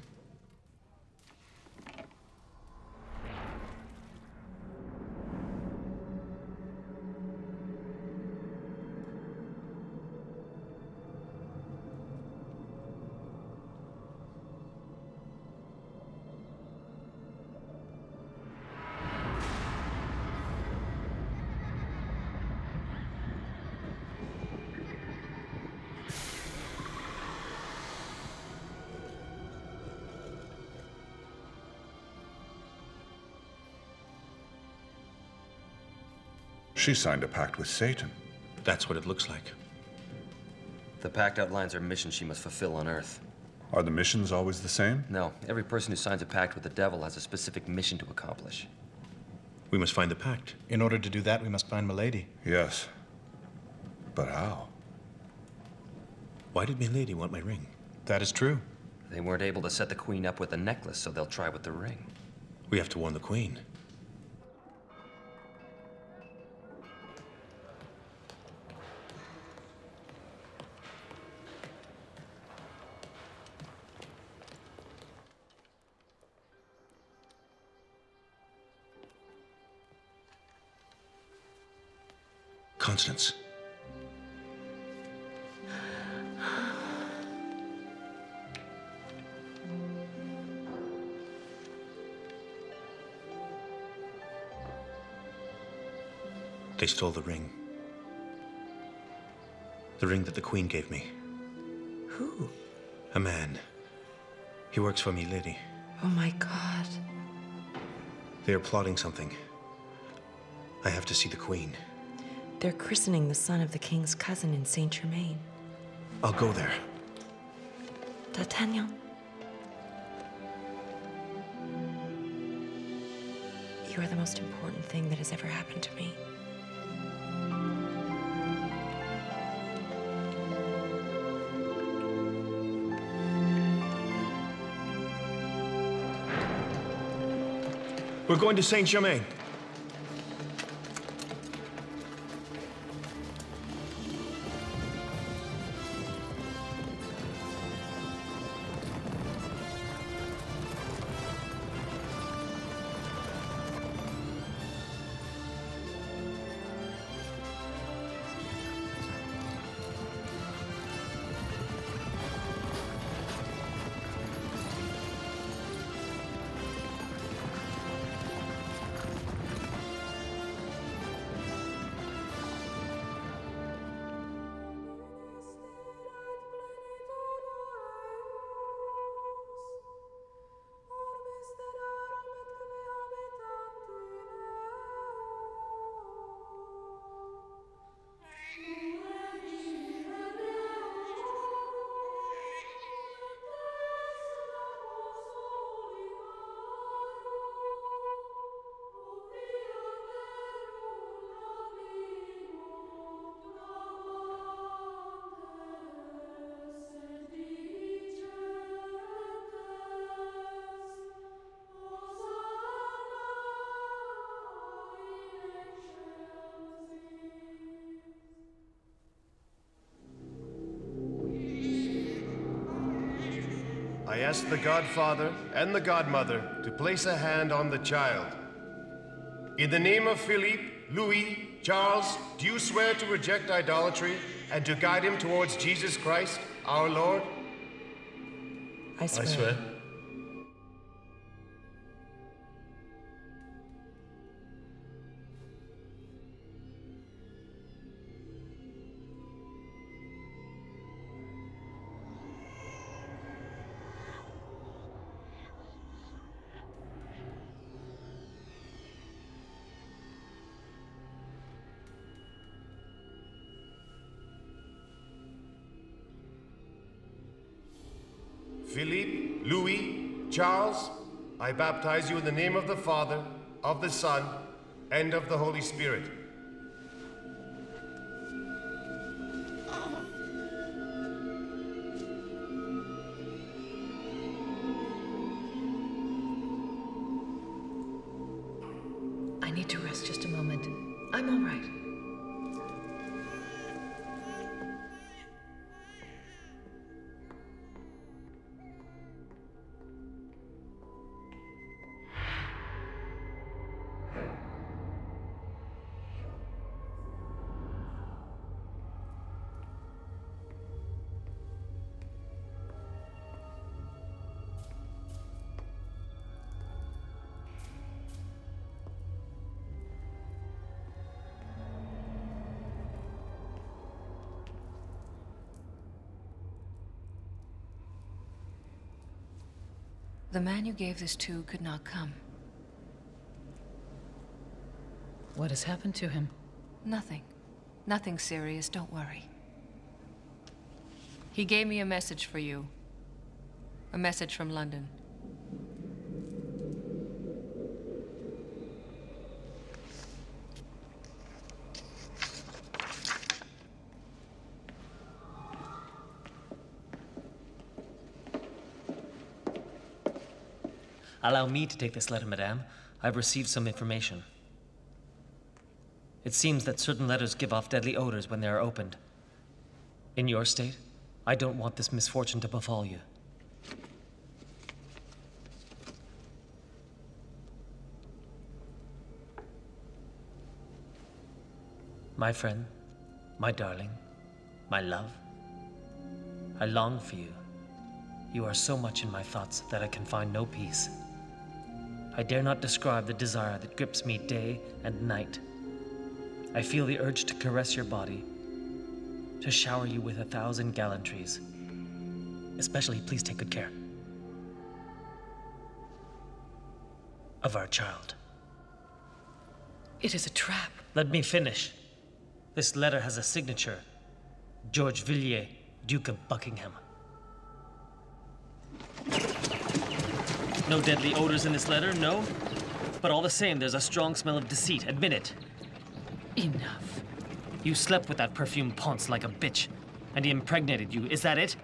She signed a pact with Satan. That's what it looks like. The pact outlines her mission she must fulfill on Earth. Are the missions always the same? No. Every person who signs a pact with the devil has a specific mission to accomplish. We must find the pact. In order to do that, we must find Milady. Yes. But how? Why did Milady want my ring? That is true. They weren't able to set the queen up with the necklace, so they'll try with the ring. We have to warn the queen. Constance. They stole the ring. The ring that the Queen gave me. Who? A man. He works for Milady. Oh my God. They are plotting something. I have to see the Queen. They're christening the son of the king's cousin in Saint-Germain. I'll go there. D'Artagnan. You are the most important thing that has ever happened to me. We're going to Saint-Germain. I ask the Godfather and the Godmother to place a hand on the child. In the name of Philippe, Louis, Charles, do you swear to reject idolatry and to guide him towards Jesus Christ, our Lord? I swear. I swear. Philippe, Louis, Charles, I baptize you in the name of the Father, of the Son, and of the Holy Spirit. I need to rest just a moment. I'm all right. The man you gave this to could not come. What has happened to him? Nothing. Nothing serious, don't worry. He gave me a message for you. A message from London. Allow me to take this letter, madame. I've received some information. It seems that certain letters give off deadly odors when they are opened. In your state, I don't want this misfortune to befall you. My friend, my darling, my love, I long for you. You are so much in my thoughts that I can find no peace. I dare not describe the desire that grips me day and night. I feel the urge to caress your body, to shower you with 1,000 gallantries. Especially, please take good care of our child. It is a trap. Let me finish. This letter has a signature. George Villiers, Duke of Buckingham. No deadly odors in this letter, no? But all the same, there's a strong smell of deceit. Admit it. Enough. You slept with that perfumed Ponce like a bitch, and he impregnated you. Is that it?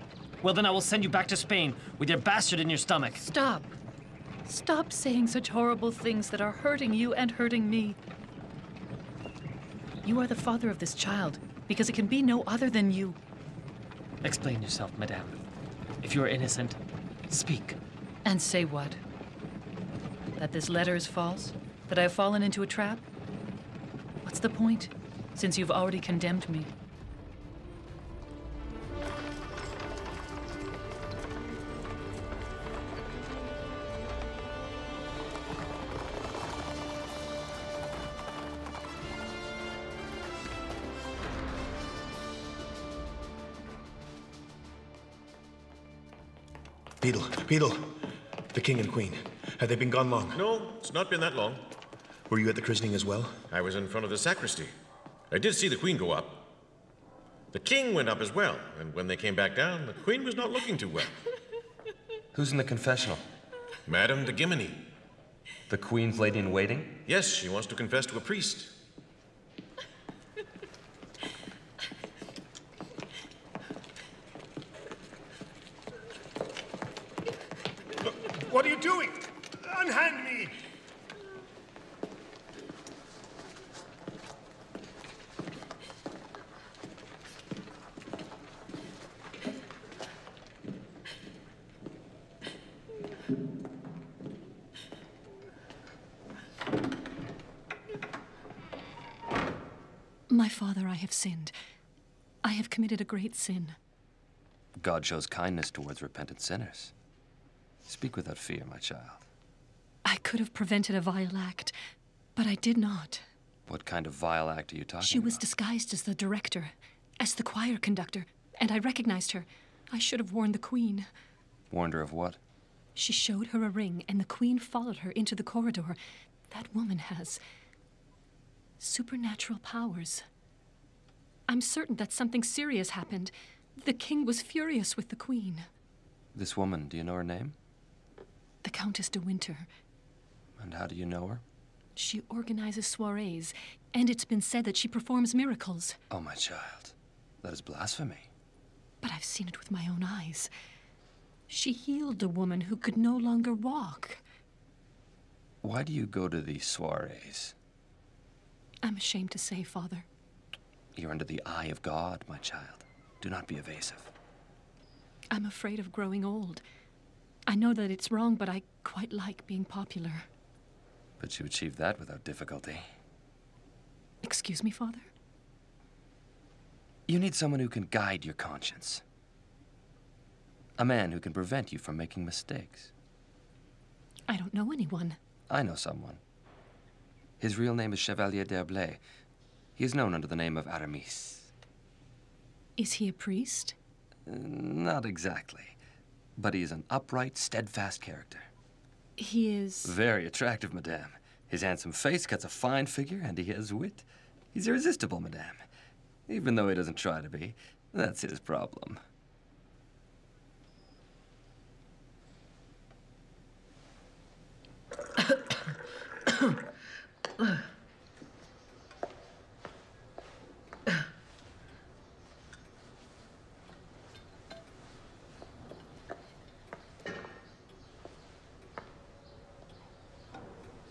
Well, then I will send you back to Spain with your bastard in your stomach. Stop. Stop saying such horrible things that are hurting you and hurting me. You are the father of this child, because it can be no other than you. Explain yourself, madame. If you are innocent, speak. And say what? That this letter is false? That I have fallen into a trap? What's the point, since you've already condemned me? Beadle, the king and queen. Have they been gone long? No, it's not been that long. Were you at the christening as well? I was in front of the sacristy. I did see the queen go up. The king went up as well, and when they came back down, the queen was not looking too well. Who's in the confessional? Madame de Gimini. The queen's lady-in-waiting? Yes, she wants to confess to a priest. What are you doing? Unhand me! My father, I have sinned. I have committed a great sin. God shows kindness towards repentant sinners. Speak without fear, my child. I could have prevented a vile act, but I did not. What kind of vile act are you talking about? She was disguised as the director, as the choir conductor, and I recognized her. I should have warned the queen. Warned her of what? She showed her a ring, and the queen followed her into the corridor. That woman has supernatural powers. I'm certain that something serious happened. The king was furious with the queen. This woman, do you know her name? The Countess de Winter. And how do you know her? She organizes soirees, and it's been said that she performs miracles. Oh, my child. That is blasphemy. But I've seen it with my own eyes. She healed a woman who could no longer walk. Why do you go to these soirees? I'm ashamed to say, Father. You're under the eye of God, my child. Do not be evasive. I'm afraid of growing old. I know that it's wrong, but I quite like being popular. But you achieved that without difficulty. Excuse me, Father? You need someone who can guide your conscience. A man who can prevent you from making mistakes. I don't know anyone. I know someone. His real name is Chevalier d'Herblay. He is known under the name of Aramis. Is he a priest? Not exactly. But he is an upright, steadfast character. He is... Very attractive, madame. His handsome face cuts a fine figure, and he has wit. He's irresistible, madame. Even though he doesn't try to be. That's his problem.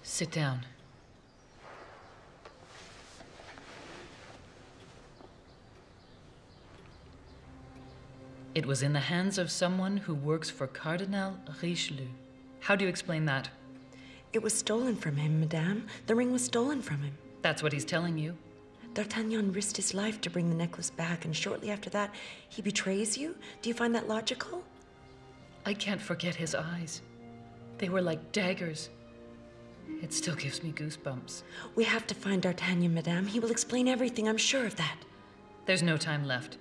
Sit down. It was in the hands of someone who works for Cardinal Richelieu. How do you explain that? It was stolen from him, madame. The ring was stolen from him. That's what he's telling you. D'Artagnan risked his life to bring the necklace back, and shortly after that, he betrays you? Do you find that logical? I can't forget his eyes. They were like daggers. It still gives me goosebumps. We have to find D'Artagnan, madame. He will explain everything, I'm sure of that. There's no time left.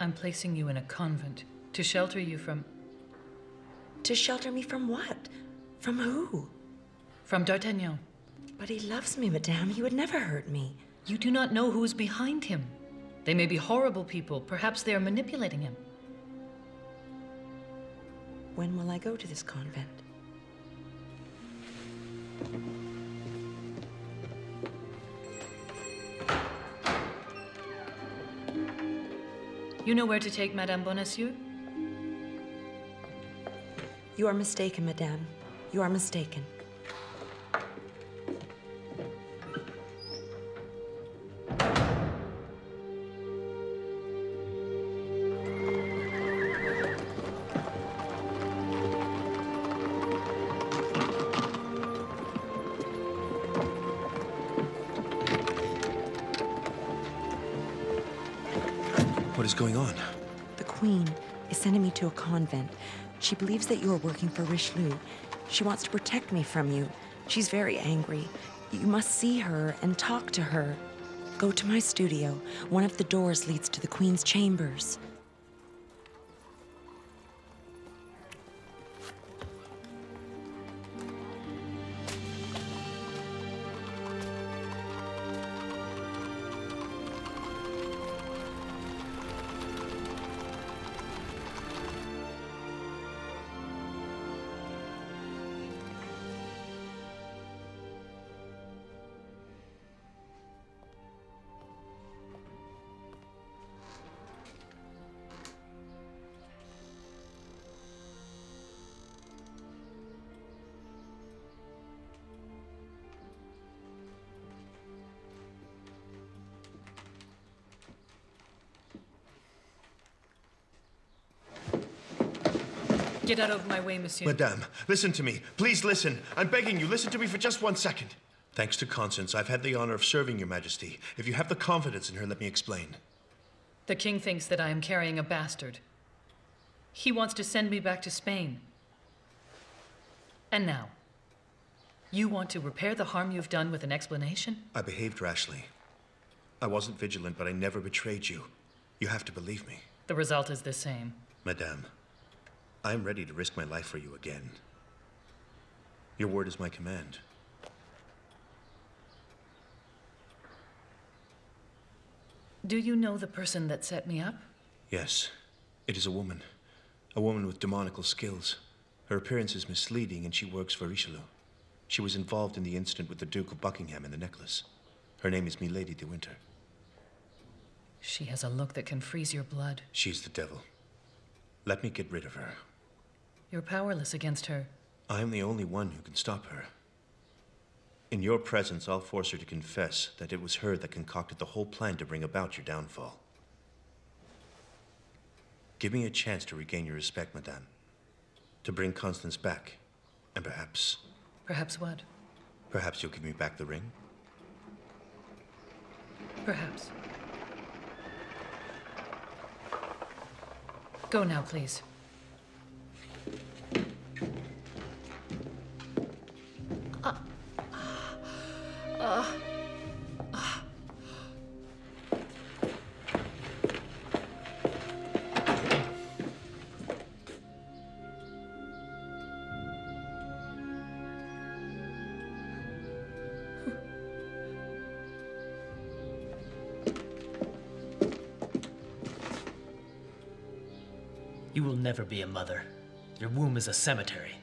I'm placing you in a convent to shelter you from... To shelter me from what? From who? From D'Artagnan. But he loves me, madame. He would never hurt me. You do not know who is behind him. They may be horrible people. Perhaps they are manipulating him. When will I go to this convent? You know where to take Madame Bonacieux? You are mistaken, madame. You are mistaken. What is going on? The Queen is sending me to a convent. She believes that you are working for Richelieu. She wants to protect me from you. She's very angry. You must see her and talk to her. Go to my studio. One of the doors leads to the Queen's chambers. Get out of my way, monsieur. Madame, listen to me. Please listen. I'm begging you, listen to me for just 1 second. Thanks to Constance, I've had the honor of serving your majesty. If you have the confidence in her, let me explain. The king thinks that I am carrying a bastard. He wants to send me back to Spain. And now, you want to repair the harm you've done with an explanation? I behaved rashly. I wasn't vigilant, but I never betrayed you. You have to believe me. The result is the same. Madame, I'm ready to risk my life for you again. Your word is my command. Do you know the person that set me up? Yes, it is a woman. A woman with demonical skills. Her appearance is misleading and she works for Richelieu. She was involved in the incident with the Duke of Buckingham and the necklace. Her name is Milady de Winter. She has a look that can freeze your blood. She's the devil. Let me get rid of her. You're powerless against her. I am the only one who can stop her. In your presence, I'll force her to confess that it was her that concocted the whole plan to bring about your downfall. Give me a chance to regain your respect, Madame. To bring Constance back. And perhaps... Perhaps what? Perhaps you'll give me back the ring? Perhaps. Go now, please. You will never be a mother. Your womb is a cemetery.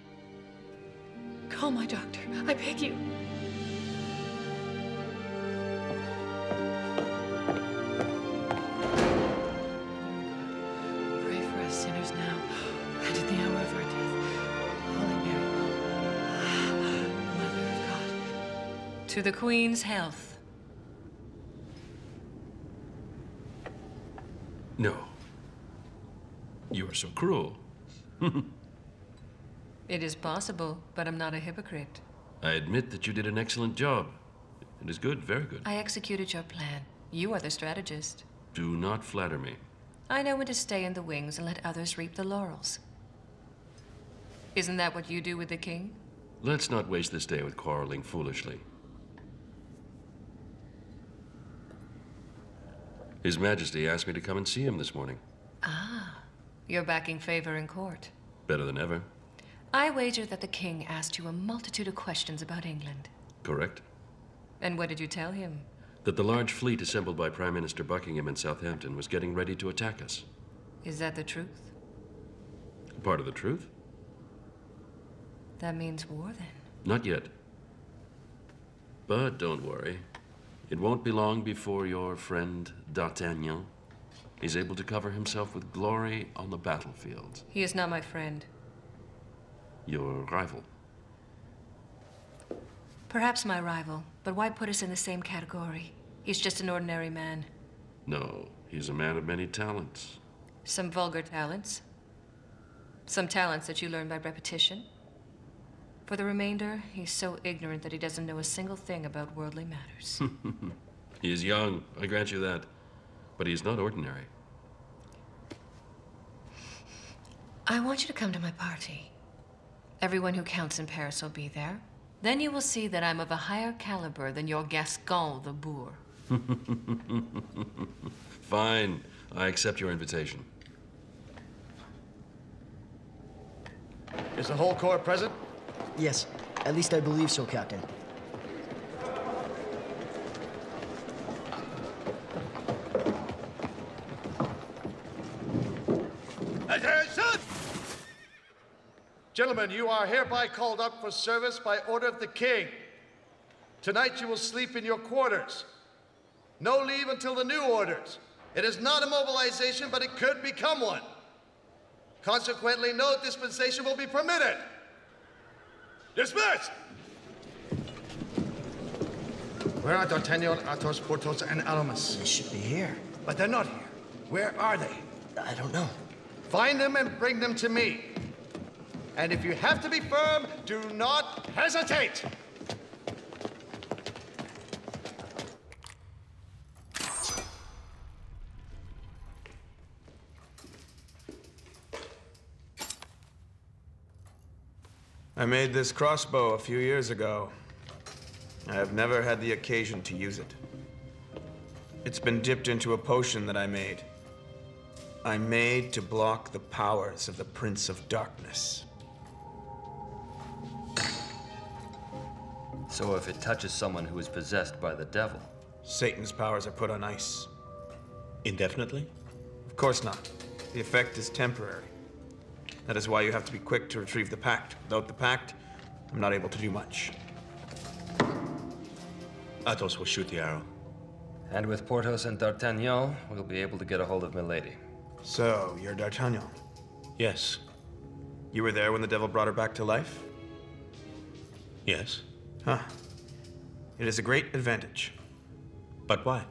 Call my doctor. I beg you. Pray for us sinners now and at the hour of our death. Holy Mary, Mother of God. To the Queen's health. No. You are so cruel. It is possible, but I'm not a hypocrite. I admit that you did an excellent job. It is good, very good. I executed your plan. You are the strategist. Do not flatter me. I know when to stay in the wings and let others reap the laurels. Isn't that what you do with the king? Let's not waste this day with quarreling foolishly. His Majesty asked me to come and see him this morning. Ah, you're backing favor in court. Better than ever. I wager that the king asked you a multitude of questions about England. Correct. And what did you tell him? That the large fleet assembled by Prime Minister Buckingham in Southampton was getting ready to attack us. Is that the truth? Part of the truth? That means war, then? Not yet. But don't worry. It won't be long before your friend D'Artagnan is able to cover himself with glory on the battlefield. He is not my friend. Your rival. Perhaps my rival, but why put us in the same category? He's just an ordinary man. No, he's a man of many talents. Some vulgar talents. Some talents that you learn by repetition. For the remainder, he's so ignorant that he doesn't know a single thing about worldly matters. He is young, I grant you that. But he is not ordinary. I want you to come to my party. Everyone who counts in Paris will be there. Then you will see that I'm of a higher caliber than your Gascon the boor. Fine. I accept your invitation. Is the whole corps present? Yes. At least I believe so, Captain. Attention! Gentlemen, you are hereby called up for service by order of the king. Tonight you will sleep in your quarters. No leave until the new orders. It is not a mobilization, but it could become one. Consequently, no dispensation will be permitted. Dismiss! Where are D'Artagnan, Athos, Porthos, and Aramis? They should be here. But they're not here. Where are they? I don't know. Find them and bring them to me. And if you have to be firm, do not hesitate. I made this crossbow a few years ago. I have never had the occasion to use it. It's been dipped into a potion that I made. I made to block the powers of the Prince of Darkness. So if it touches someone who is possessed by the devil... Satan's powers are put on ice. Indefinitely? Of course not. The effect is temporary. That is why you have to be quick to retrieve the pact. Without the pact, I'm not able to do much. Athos will shoot the arrow. And with Porthos and D'Artagnan, we'll be able to get a hold of Milady. So, you're D'Artagnan? Yes. You were there when the devil brought her back to life? Yes. Huh. It is a great advantage. But why?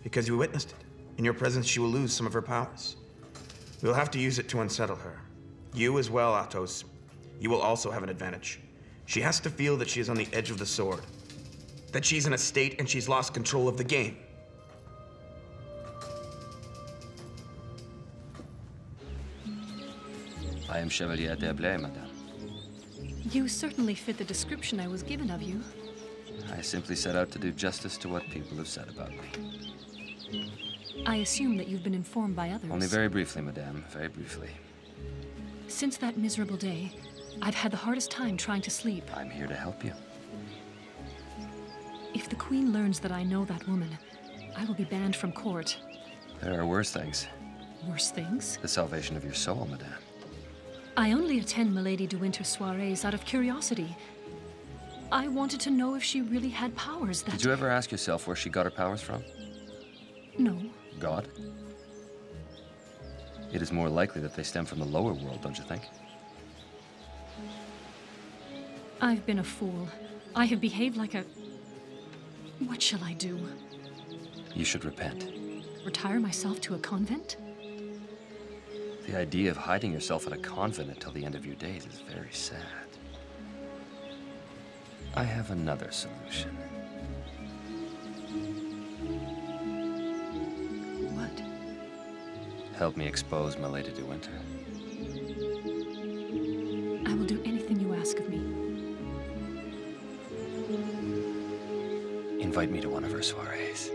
Because you witnessed it. In your presence, she will lose some of her powers. We'll have to use it to unsettle her. You as well, Athos. You will also have an advantage. She has to feel that she is on the edge of the sword. That she's in a state and she's lost control of the game. I am Chevalier d'Herblay, madame. You certainly fit the description I was given of you. I simply set out to do justice to what people have said about me. I assume that you've been informed by others. Only very briefly, madame, very briefly. Since that miserable day, I've had the hardest time trying to sleep. I'm here to help you. If the Queen learns that I know that woman, I will be banned from court. There are worse things. Worse things? The salvation of your soul, madame. I only attend Milady de Winter's soirees out of curiosity. I wanted to know if she really had powers that... Did you ever ask yourself where she got her powers from? No. God? It is more likely that they stem from the lower world, don't you think? I've been a fool. I have behaved like a... What shall I do? You should repent. Retire myself to a convent? The idea of hiding yourself in a convent until the end of your days is very sad. I have another solution. What? Help me expose Milady de Winter. I will do anything you ask of me. Invite me to one of her soirees.